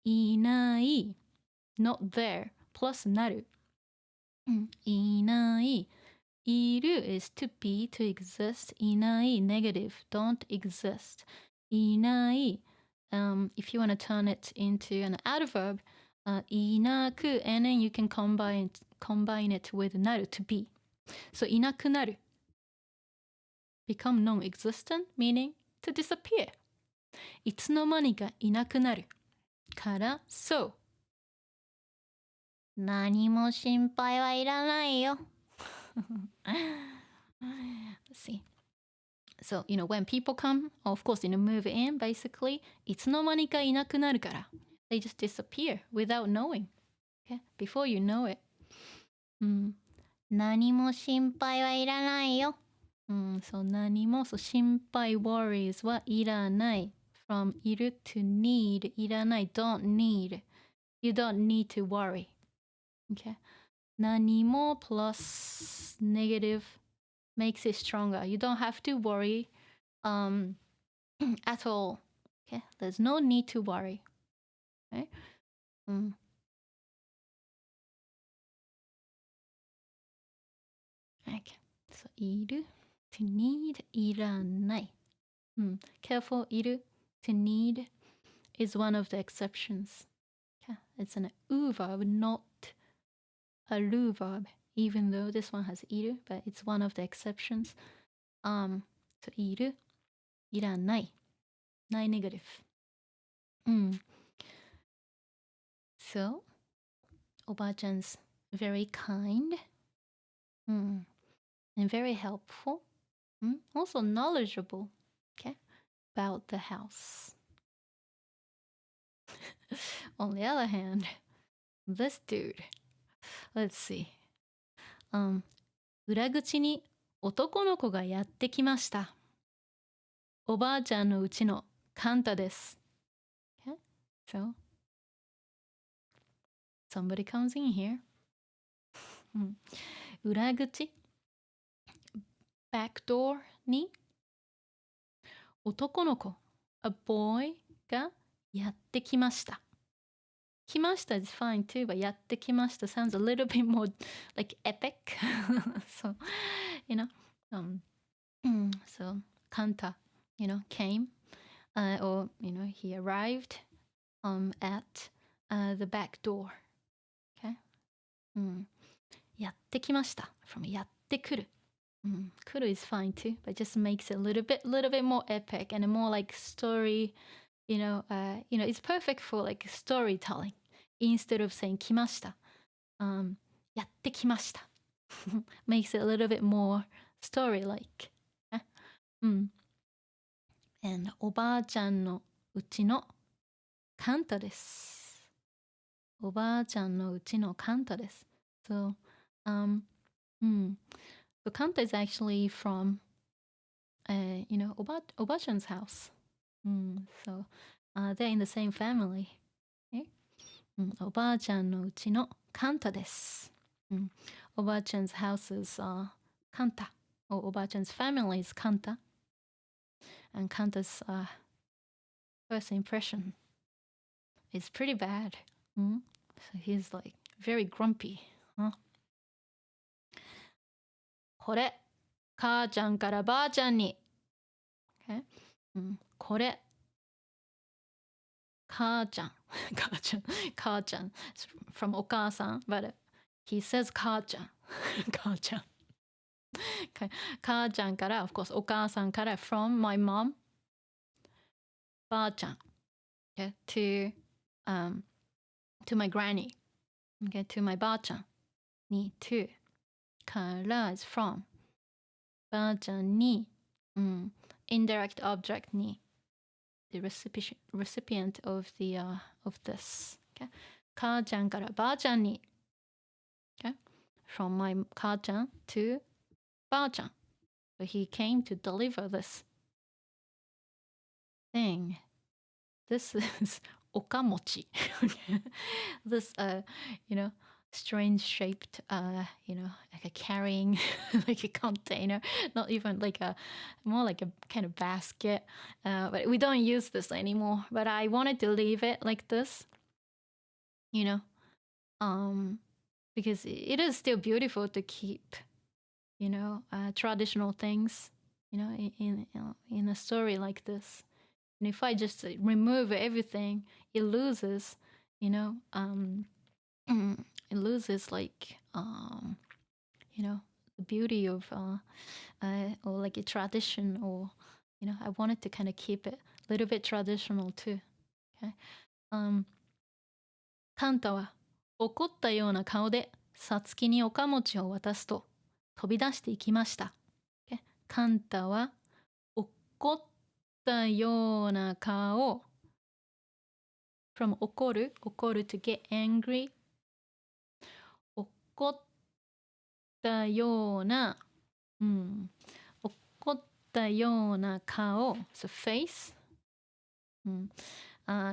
A: いない。not there. plus なる。いない。いる is to be, to exist. いない negative. don't exist. いない。If you want to turn it into an adverb, いなく and then you can combine it with なる to be. So いなくなる。become non-existent, meaning to disappear. いつの間にかいなくなる。から、so. 何も心配はいらないよ。Let's see. So, when people come, of course, move in, basically, いつの間にかいなくなるから。They just disappear without knowing. Okay? Before you know it. 何も心配はいらないよ。そう、何も、そう、心配 worries はいらない。from いる to need いらない don't need. You don't need to worry. Okay? 何も plus negative makes it stronger. You don't have to worry at all. Okay? There's no need to worry. Okay? Okay. So いる to need いらない。Careful いる to need is one of the exceptions. Okay? It's an u verb, not a ru verb, even though this one has いる, but it's one of the exceptions. So いるいらない ない negative. So おばあちゃん's very kind and very helpful. Also knowledgeable, okay, about the house. On the other hand, this dude, let's see. 裏口に男の子がやってきました。おばあちゃんのうちのカンタです。Okay? So, somebody comes in here. 裏口 back door に男の子 a boy がやってきました。来ました is fine too, but やってきました sounds a little bit more like epic. So, so Kanta, came, or, he arrived at the back door. Okay? やってきました from やってくる。Kuru is fine too, but just makes it a little bit more epic and more like story, it's perfect for like storytelling instead of saying 来ました。やってきました。makes it a little bit more story-like. And おばあちゃんのうちのカンタです。おばあちゃんのうちのカンタです。So, so Kanta is actually from, Obachan's house. So they're in the same family. Okay? おばあちゃんのうちのカンタです。Obachan's house is Kanta. Or Obachan's family is Kanta. And Kanta's first impression is pretty bad. So he's like very grumpy. これ、母ちゃんからばあちゃんに。Okay? これ、母ちゃん。母ちゃん。from お母さん。But he says 母ちゃん。母ちゃん。Okay. 母ちゃんから、of course, お母さんから、from my mom. ばあちゃん。Okay? to my granny. Okay? To my ばあちゃん。に、to. から is from ばあちゃんに、indirect object に the recipient of this. Okay? 母ちゃんからばあちゃんに、okay? From my 母ちゃん to ばあちゃん. So he came to deliver this thing. This is おかもち. This strange shaped like a carrying like a container, not even like more like a kind of basket, but we don't use this anymore, but I wanted to leave it like this, because it is still beautiful to keep traditional things in a story like this. And if I just remove everything, it loses it loses like the beauty of or like a tradition, or I wanted to kind of keep it a little bit traditional too. Okay. カンタは怒ったような顔でさつきにおかもちを渡すと飛び出していきました。Okay. カンタは怒ったような顔 from 怒る to get angry 怒ったような、怒ったような顔 so face、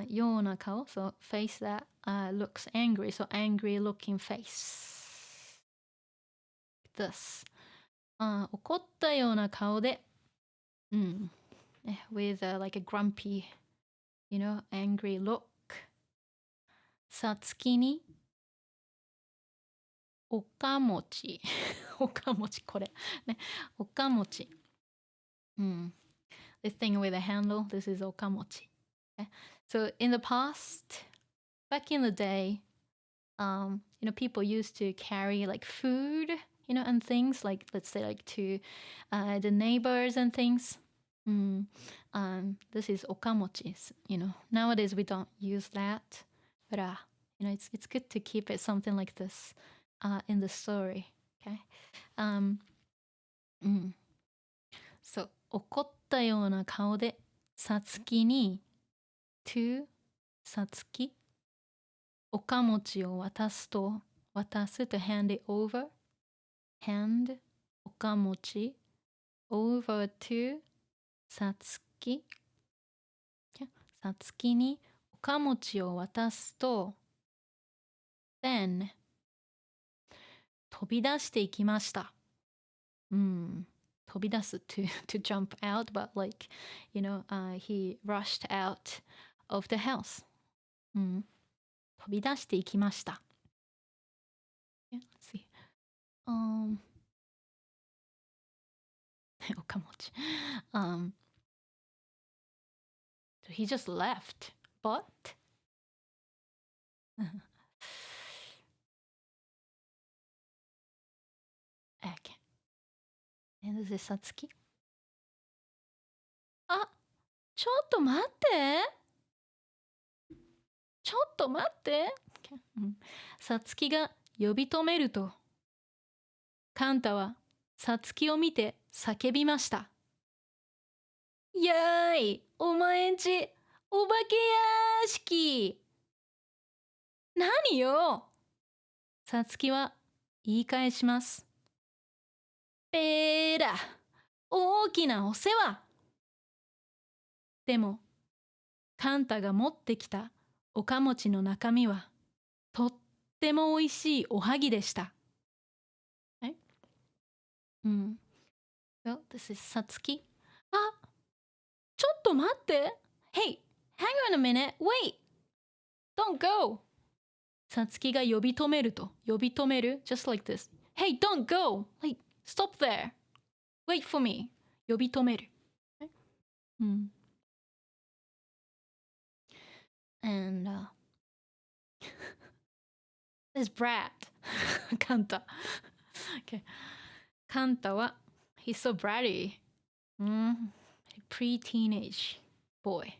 A: ような顔 so face that looks angry, so angry looking face this 怒ったような顔でwith like a grumpy angry look さつきにおかもちおかもちこれねおかもちthis thing with a handle, this is おかもち、okay? So in the past, back in the day, people used to carry like food, and things like, let's say like to the neighbors and things. This is おかもち, nowadays we don't use that, but it's good to keep it something like this in the story, okay? そう怒ったような顔でさつきに to さつきおかもちを渡すと hand it over hand おかもち over to さつきさつきにおかもちを渡すと then 飛び出していきました飛び出す to jump out, but like he rushed out of the house 飛び出していきました let's see おかもちhe just left, but okay. And this is さつきあ、ちょっと待ってちょっと待ってさつきが呼び止めるとカンタはさつきを見て叫びましたやーいお前んちお化け屋敷何よさつきは言い返しますペーラ大きなお世話でもカンタが持ってきたおかもちの中身はとってもおいしいおはぎでしたWell, this is さつきあちょっと待って Hey, hang on a minute, wait Don't go さつきが呼び止めると呼び止める Just like this Hey, don't go Like, stop there Wait for me 呼び止めるAnd this brat カンタ okay. カンタは He's so bratty pre-teenage boy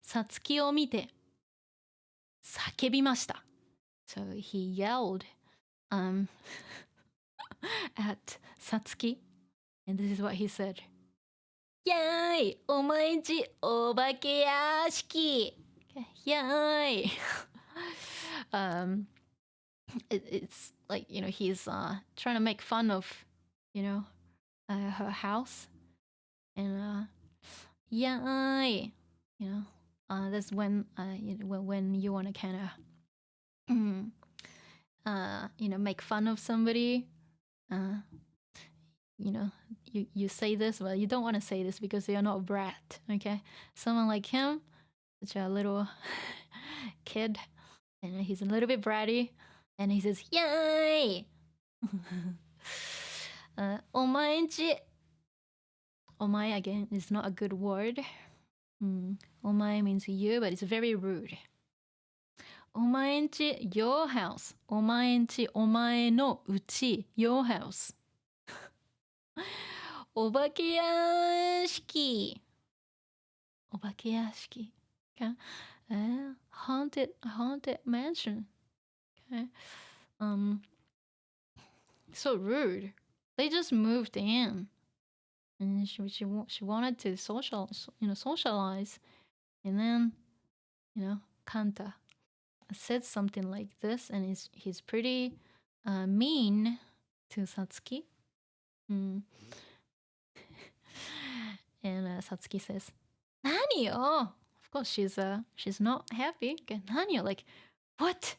A: さつきを見て叫びました So he yelled at さつき And this is what he said やーいお前んちお化け屋敷やーいit's like he's trying to make fun of her house and yeah that's when when you want to kind of make fun of somebody you say this well you don't want to say this because you're not a brat okay someone like him such a little kid and he's a little bit bratty and he says yay お前んちお前 again is not a good word お前 means you but it's very rude お前んち your house お前んちお前のうち your house お化け屋敷お化け屋敷 okay? Haunted mansion okay? So rude. They just moved in and she wanted to socialize and then Kanta said something like this and he's pretty mean to Satsuki. And Satsuki says, "Nani yo?" Of course, she's not happy. Okay, "Nani yo?" Like, what?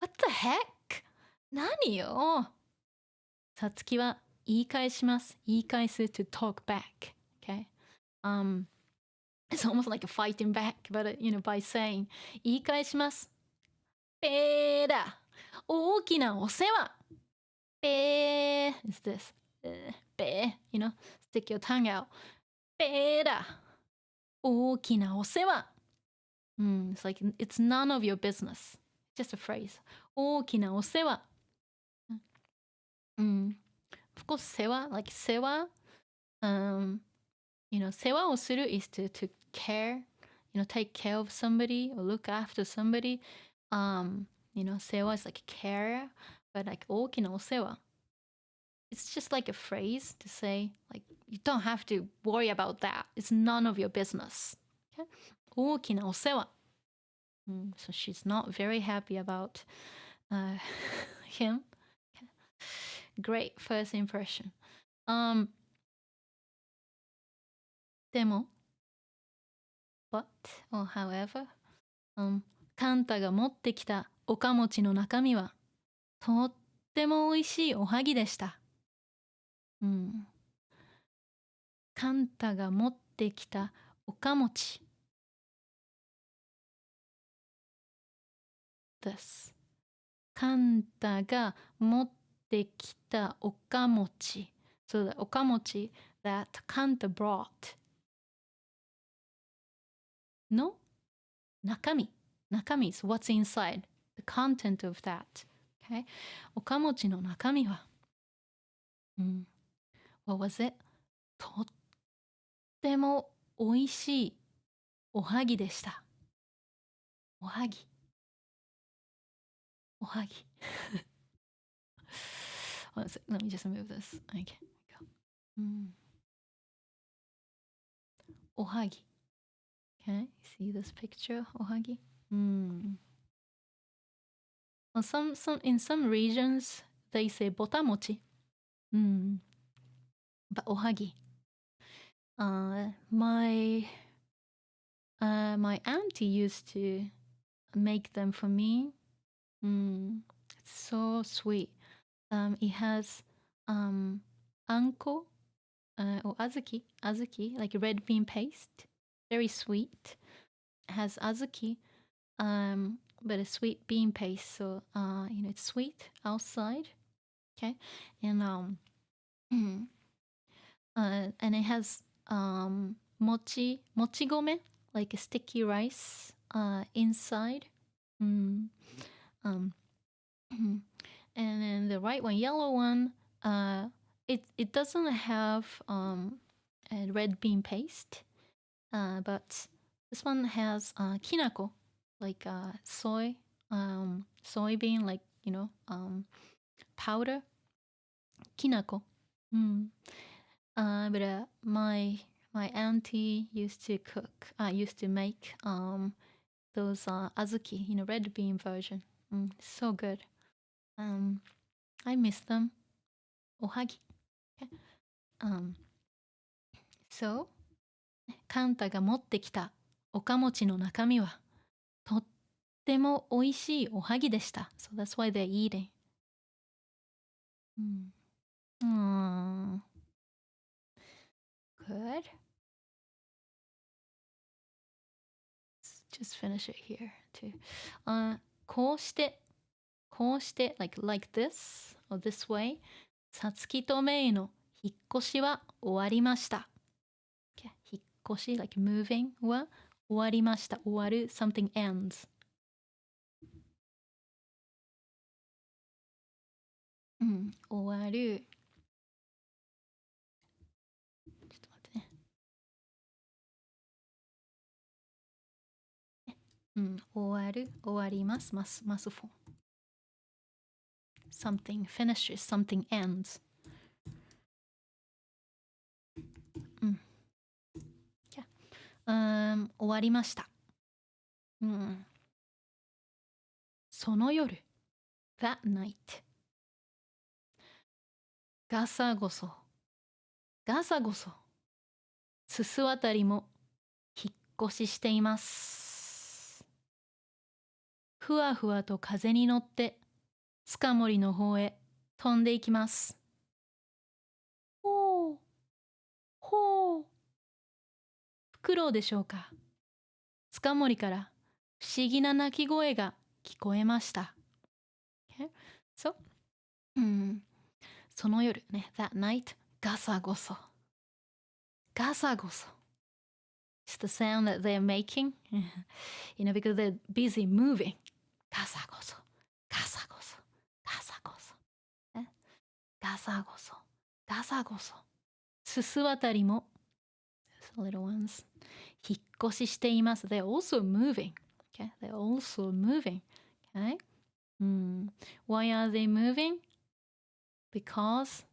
A: What the heck? "Nani yo?" Satsuki は言い返します。言い返す to talk back. Okay. It's almost like a fighting back, but by saying 言い返します。ペーだ。大きなお世話。ペー is this. ペー stick your tongue out. ペーだ。大きなお世話。It's like, it's none of your business. Just a phrase. 大きなお世話。Of course, 世話、like 世話。世話をする is to care, take care of somebody or look after somebody. 世話 is like care, but like 大きなお世話。It's just like a phrase to say, like, you don't have to worry about that. It's none of your business. Okay? 大きなお世話。So she's not very happy about him. Okay. Great first impression. でも but or however, カンタが持ってきたおかもちの中身はとっても美味しいおはぎでした。カンタが持ってきたおかもちです。カンタが持ってきたおかもち。そうだ、おかもち that カンタ brought の中身。中身 is what's inside. The content of that. Okay? おかもちの中身は、what was it? とっても美味しいおはぎでした。おはぎ。おはぎ。Let me just move this. Okay. O hagi. Okay, see this picture, ohagi? Well, in some regions they say botamochi. But ohagi. My auntie used to make them for me. It's so sweet. It has anko or azuki, like red bean paste. Very sweet. It has azuki, but a sweet bean paste. So it's sweet outside. Okay, and it has mochigome, like a sticky rice inside. And then the right one, yellow one, it doesn't have a red bean paste, but this one has kinako, like soybean, like powder, kinako. But my auntie used to make those azuki, red bean version. So good. I miss them. Ohagi. Okay. So, カンタが持ってきたおかもちの中身はとっても美味しいおはぎでした。So that's why they're eating. Good. Let's just finish it here too. こうして like this or this way, さつきとメイの引っ越しは終わりました。Okay. 引っ越し like moving は終わりました。終わる something ends. 終わる。ちょっと待ってね。終わる、終わります、ますフォー。something finishes, something ends. 終わりました。その夜、that night。ガサゴソ、ガサゴソ。すす渡りも引っ越ししています。ふわふわと風に乗って、塚森の方へ飛んでいきます。ほう、ほう。フクロウでしょうか。塚森から不思議な鳴き声が聞こえました。Okay? So, その夜ね、that night, ガサゴソ。ガサゴソ。It's the sound that they're making, because they're busy moving. ガサゴソ、ガサゴソ、ガサゴソ。ガサゴソ、ガサゴソ。すす渡りも、the little ones, 引っ越ししています。They're also moving. Okay? They're also moving. Okay? Why are they moving? Because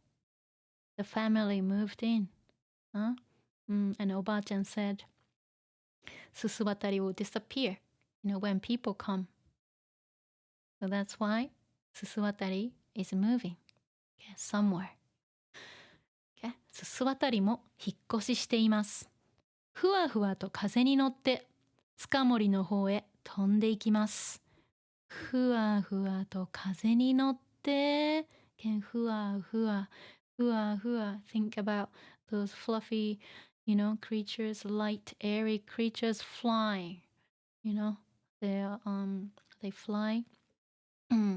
A: the family moved in. And おばあちゃん said, すす渡り will disappear, when people come. So that's why すす渡り is moving, somewhere. Okay? すす渡りも引っ越ししています。ふわふわと風に乗って塚森の方へ飛んでいきます。ふわふわと風に乗って、ふわふわ、ふわふわ。Think about those fluffy, creatures, light, airy creatures flying. They fly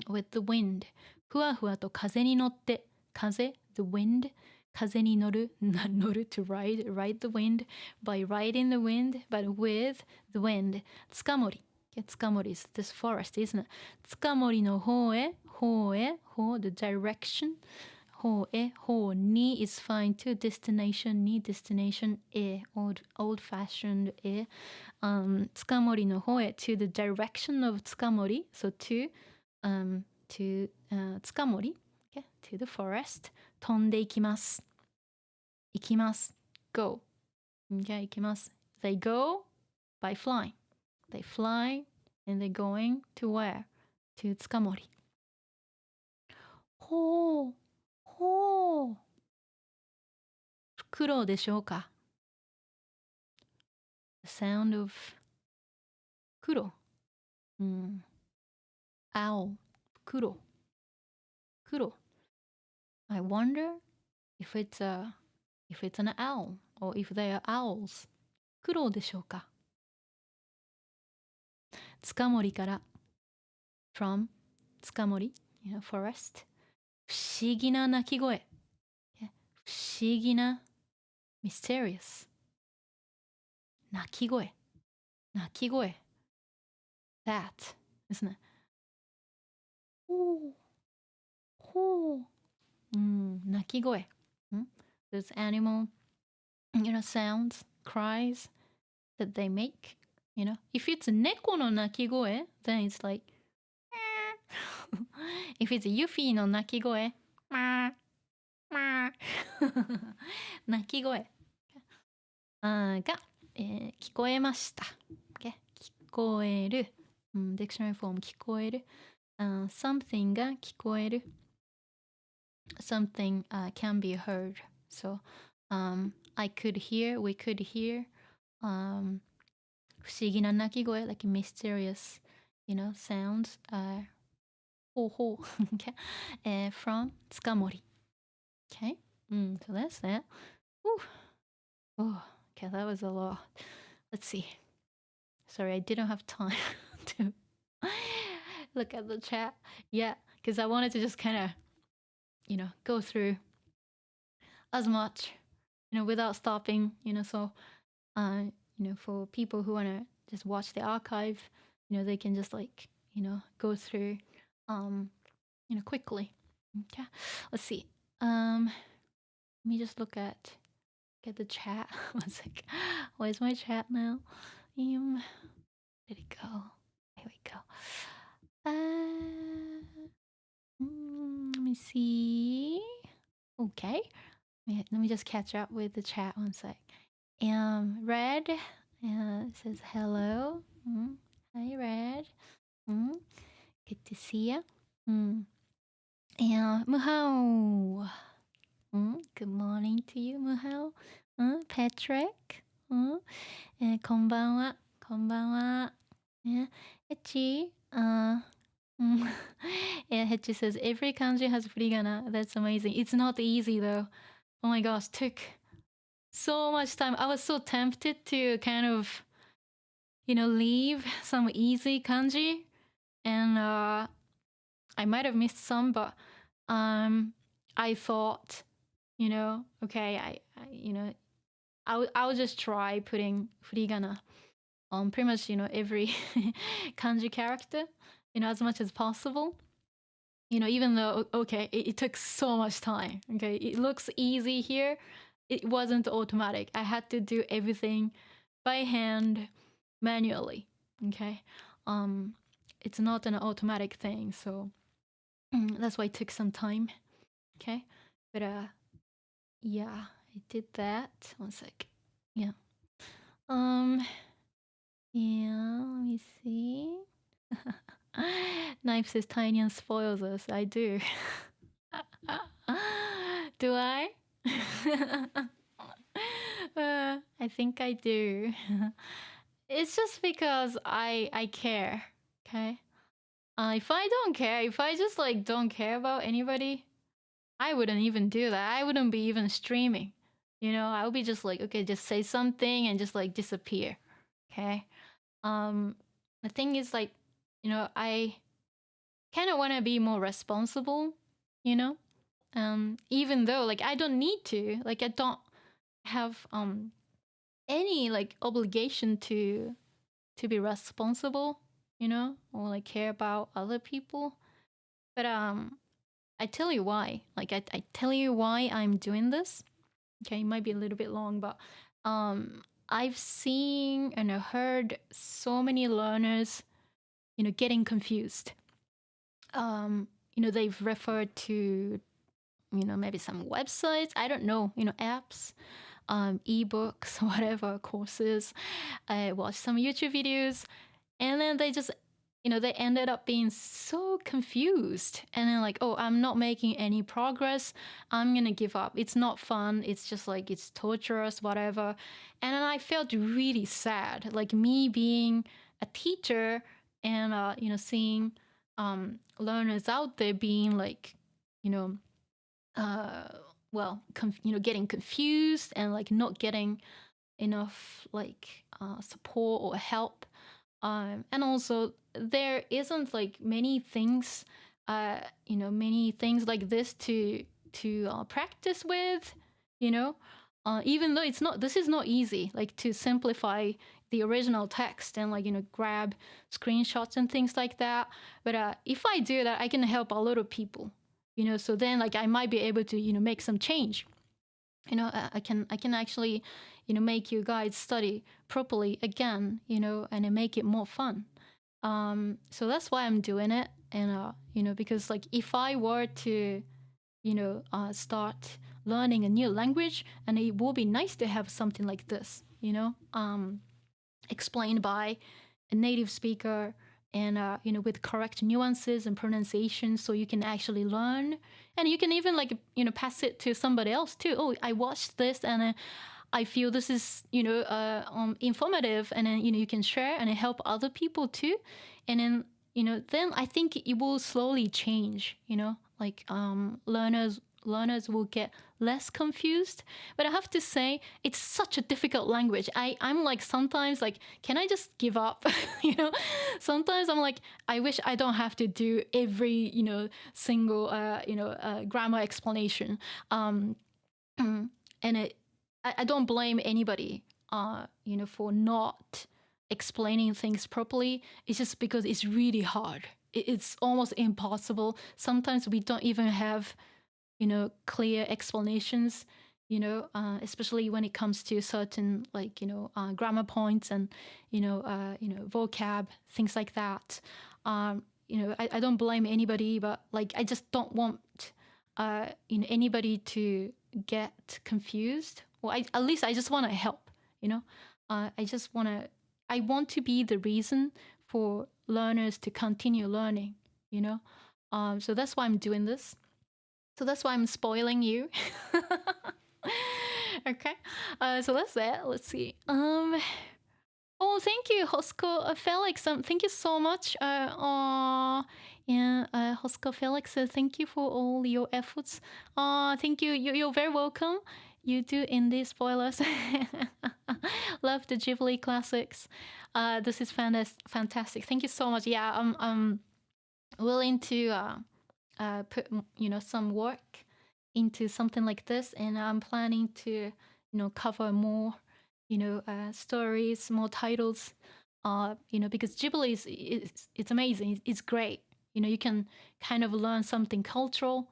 A: with the wind. ふわふわと風に乗って、風、the wind, 風に乗る、乗る to ride the wind, by riding the wind, but with the wind. 塚森。塚森 is this forest, isn't it? 塚森の方へ、方へ、方、the direction. 方へ、方に is fine too. Destination に、destination へ、old fashioned へ。塚森の方へ to the direction of 塚森. So to 塚森 to the forest. 飛んでいきます。行きます。go. じゃあ行きます。They go by flying. They fly and they're going to where? To 塚森。ほう、ほう。フクロウでしょうか。The sound of フクロウ。owl. フクロウ。フクロウ。I wonder if it's an owl or if they are owls. フクロウでしょうか。塚森から from 塚森 forest 不思議な鳴き声不思議な mysterious 鳴き声 that ですねほうほう鳴き声those animal sounds cries that they make if it's 猫の鳴き声 then it's like if it's ユフィの鳴き声鳴き声が、聞こえました、聞こえる、dictionary form 聞こえる、something が聞こえる something can be heard so I could hear we could hear不思議な鳴き声 like mysterious sounds ho ho from 塚森 okay so that's that okay that was a lot let's see sorry I didn't have time to look at the chat yeah because I wanted to just kind of go through as much without stopping so for people who want to just watch the archive they can just like go through quickly Okay, let's see. Let me just get the chat. One sec. Where's my chat now? Did it go? Here we go. Let me see. Okay. Let me just catch up with the chat one sec. Red says hello. Hi, Red. Good to see you. And Muhao. Good morning to you, Muhao. Patrick. こんばんは。こんばんは。Hechi. Yeah, Hechi says every kanji has furigana. That's amazing. It's not easy though. Oh my gosh, took so much time. I was so tempted to kind of, leave some easy kanji, and I might have missed some, but I thought, okay, I'll just try putting furigana on pretty much, every kanji character, as much as possible. Even though, okay, it took so much time. Okay, it looks easy here. It wasn't automatic. I had to do everything by hand, manually. Okay, it's not an automatic thing, so that's why it took some time. Okay, but yeah, I did that. One sec. Yeah. Yeah, let me see. Knife says Taenyan spoils us. I do. Do I? I think I do. It's just because I care. Okay. If I don't care, if I just don't care about anybody, I wouldn't even do that. I wouldn't be even streaming. I would be just okay, just say something and just disappear. Okay. The thing is I kind of want to be more responsible, even though I don't need to, I don't have any obligation to be responsible, or care about other people. But I tell you why. I tell you why I'm doing this. Okay, it might be a little bit long, but I've seen and heard so many learners, getting confused. They've referred to, maybe some websites, I don't know, apps, ebooks, whatever, courses. I watched some YouTube videos, and then they just, they ended up being so confused. And then oh, I'm not making any progress. I'm gonna give up. It's not fun. It's just it's torturous, whatever. And then I felt really sad, me being a teacher and, seeing learners out there being getting confused and not getting enough support or help. And also there isn't many things many things like this to practice with, even though this is not easy to simplify the original text and grab screenshots and things like that. But if I do that, I can help a lot of people, so then I might be able to make some change. I can actually make you guys study properly again, and make it more fun. So that's why I'm doing it. And because if I were to start learning a new language, and it would be nice to have something like this, explained by a native speaker, and with correct nuances and pronunciation, so you can actually learn, and you can even pass it to somebody else too. Oh, I watched this, and I feel this is informative, and then you can share and help other people too. And then then I think it will slowly change. Learners will get less confused. But I have to say, it's such a difficult language. I'm sometimes can I just give up? Sometimes I'm I wish I don't have to do every single grammar explanation. And I don't blame anybody for not explaining things properly. It's just because it's really hard. it's almost impossible. Sometimes we don't even have, clear explanations, especially when it comes to certain like, grammar points and, vocab, things like that. I don't blame anybody, but like, I just don't want, anybody to get confused. Well, at least I just want to help, I want to be the reason for learners to continue learning, so that's why I'm doing this. So that's why I'm spoiling you. Okay. So that's that. Let's see. Oh, thank you, Hosco Felix. Thank you so much. Hosco Felix, thank you for all your efforts. Thank you. You're very welcome. You do indie spoilers. Love the Ghibli classics. This is fantastic. Thank you so much. Yeah, I'm willing to put some work into something like this, and I'm planning to cover more stories, more titles, because Ghibli it's amazing. It's great. You can kind of learn something cultural,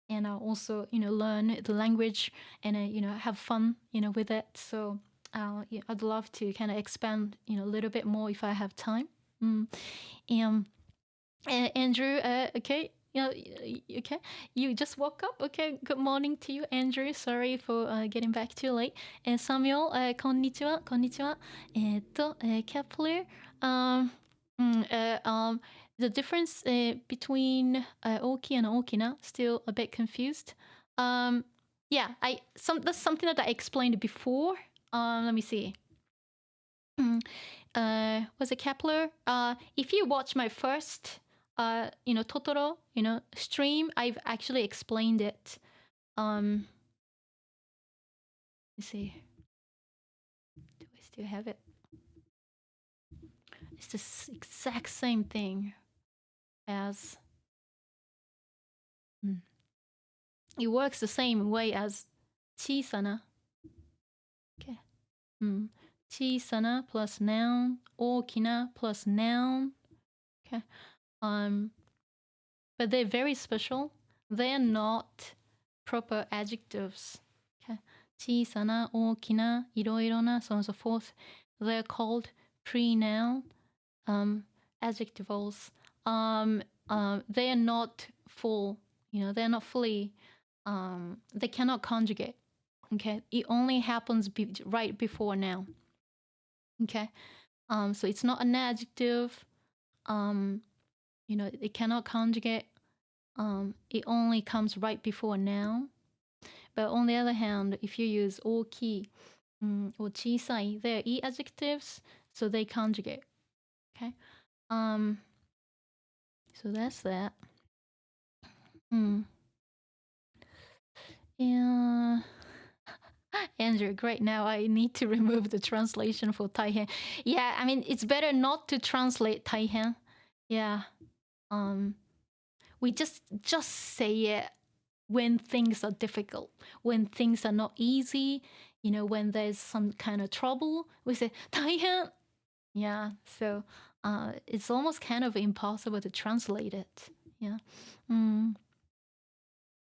A: and also learn the language and have fun with it. So yeah, I'd love to kind of expand a little bit more if I have time. Andrew, okay. Yeah, okay. You just woke up. Okay. Good morning to you, Andrew. Sorry for getting back too late. Samuel, こんにちは。こんにちは。Kepler, the difference between Oki and Okina, still a bit confused. Yeah, that's something that I explained before. Let me see. Was it Kepler? If you watch my first Totoro, stream, I've actually explained it. Let's see. Do I still have it? It's the exact same thing as... It works the same way as 小さな. Okay. 小さな plus noun, 大きな plus noun. Okay. But they're very special. They're not proper adjectives. Okay. 小さな、大きな、いろいろな, so on and so forth. They're called pre-noun adjectivals. They are not full, they're not fully, they cannot conjugate. Okay. It only happens right before noun. Okay. So it's not an adjective. It cannot conjugate. It only comes right before noun. But on the other hand, if you use 大きい or 小さい, they're e adjectives, so they conjugate. Okay. So that's that. Yeah. Andrew, great. Now I need to remove the translation for 大変. Yeah, I mean, it's better not to translate 大変. Yeah. We just say it when things are difficult, when things are not easy, when there's some kind of trouble, we say 大変. Yeah, so it's almost kind of impossible to translate it. Yeah.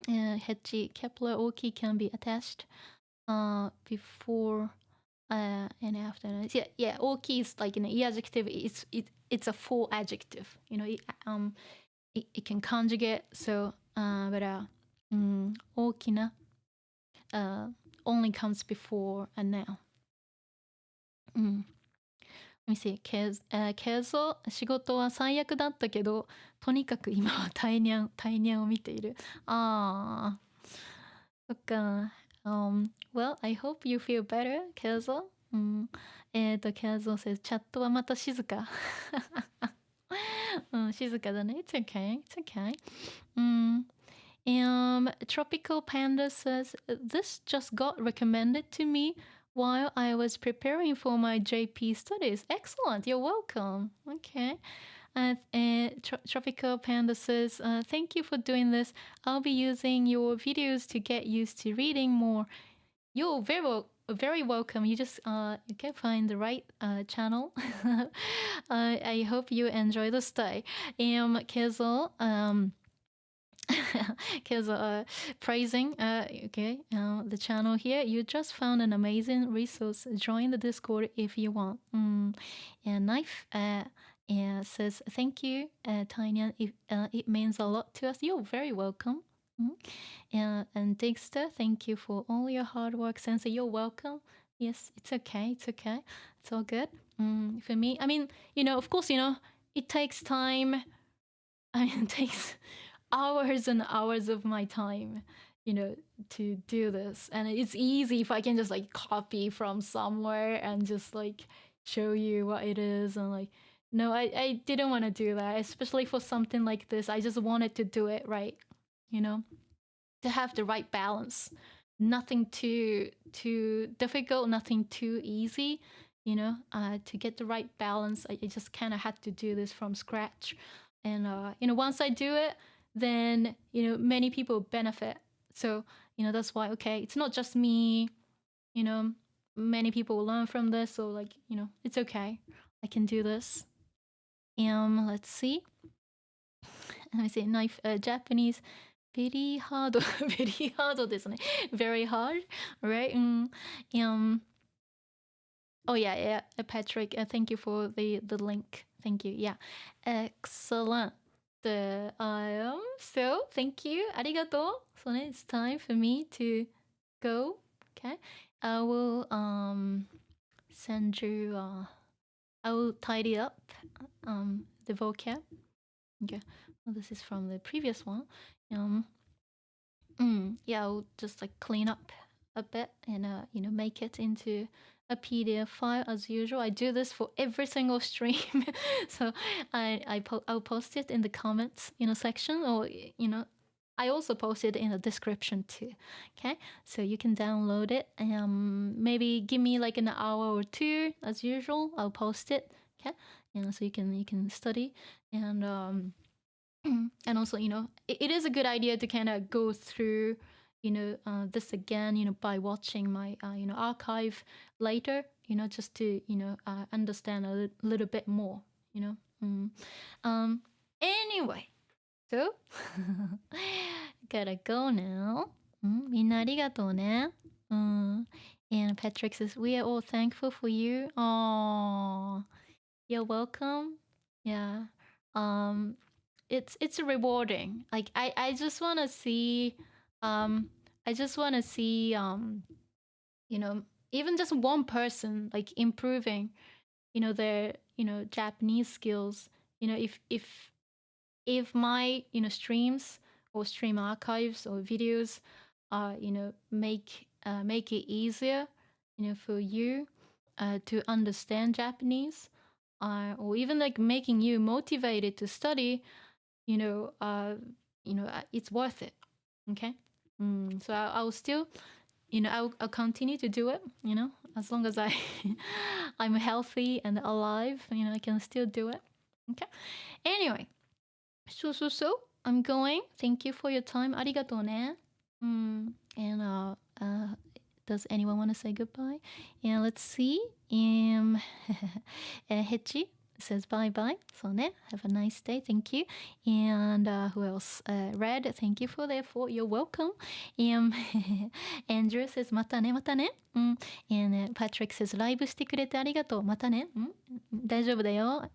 A: Hechi, Kepler, Oki can be attached before and after. Yeah, Oki is like an e adjective. It's a full adjective. It can conjugate. So, but 大きな only comes before a noun. Let me see. けど仕事は最悪だったけど、とにかく今は大ニャンを見ている。ああ、そっか。Well, I hope you feel better, ケゾ。ケゾ says チャットはまた静か。静かだね。It's okay. It's okay. Tropical Panda says, this just got recommended to me while I was preparing for my JP studies. Excellent. You're welcome. Okay. Tropical Panda says, thank you for doing this. I'll be using your videos to get used to reading more. You're very very welcome. You just you can find the right channel. I hope you enjoy the stay. 그래서 because praising okay the channel here, you just found an amazing resource. Join the Discord if you want. And Knife and says thank you, Taenyan. It means a lot to us. You're very welcome. And Dexter, thank you for all your hard work. Sensei, you're welcome. Yes, it's okay. It's okay. It's all good. For me, I mean, of course, it takes time. I mean, it takes hours and hours of my time, to do this. And it's easy if I can just like copy from somewhere and just like show you what it is. And like, no, I didn't want to do that, especially for something like this. I just wanted to do it right, to have the right balance. Nothing too difficult, nothing too easy. To get the right balance, I just kind of had to do this from scratch. And once I do it, then many people benefit. So that's why, okay, it's not just me. Many people will learn from this. So like, it's okay. I can do this. Let's see. Let me say knife. Japanese. Very hard. Very hard ですね. Very hard, right? Oh yeah. Patrick, thank you for the link. Thank you. Yeah, excellent. So thank you. ありがとう. So it's time for me to go. Okay, I will send you. I will tidy up the vocab. Okay. Well, this is from the previous one. Yeah, I'll just like clean up a bit and make it into a PDF file as usual. I do this for every single stream. So I'll post it in the comments section, or I also post it in the description too. Okay, so you can download it. Maybe give me like an hour or two as usual. I'll post it. Okay, so you can study. And also it is a good idea to kind of go through this again by watching my archive later, just to understand a little bit more. Anyway, so gotta go now. みんなありがとうね. And Patrick says, we are all thankful for you. Oh, you're welcome. Yeah. It's rewarding. Like I just want to see even just one person like improving their Japanese skills. If my streams or stream archives or videos make it easier for you to understand Japanese, or even like making you motivated to study, it's worth it. Okay. So I'll still I'll continue to do it, as long as I'm healthy and alive, I can still do it. Okay. Anyway, so I'm going. Thank you for your time. ありがとうね. And does anyone want to say goodbye? And let's see. Hechi says bye bye. So ne, have a nice day. Thank you. And who else? Red, thank you for the effort. You're welcome. Andrew says またねまたね. And Patrick says ライブしてくれてありがとう。またね。大丈夫だよ。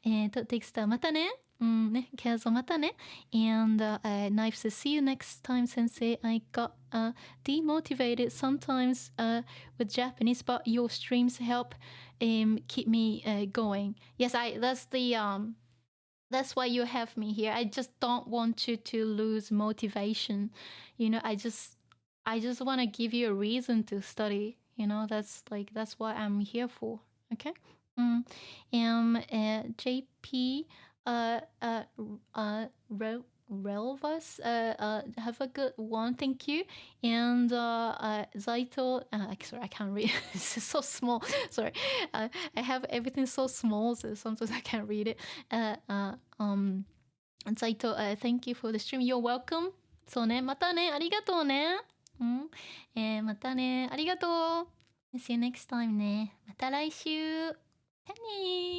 A: Dexter またね。Kazo mata ne. And Knife says, see you next time, sensei. I got demotivated sometimes with Japanese, but your streams help keep me going. Yes, that's why you have me here. I just don't want you to lose motivation. I just want to give you a reason to study. That's what I'm here for. Okay. JP Relvas, have a good one, thank you. And Zaito, sorry, I can't read. It's so small. Sorry, I have everything so small, so sometimes I can't read it. Zaito, thank you for the stream. You're welcome. そうね、またね、ありがとうね。またね、ありがとう。See you next time ね。また来週。じゃあねー。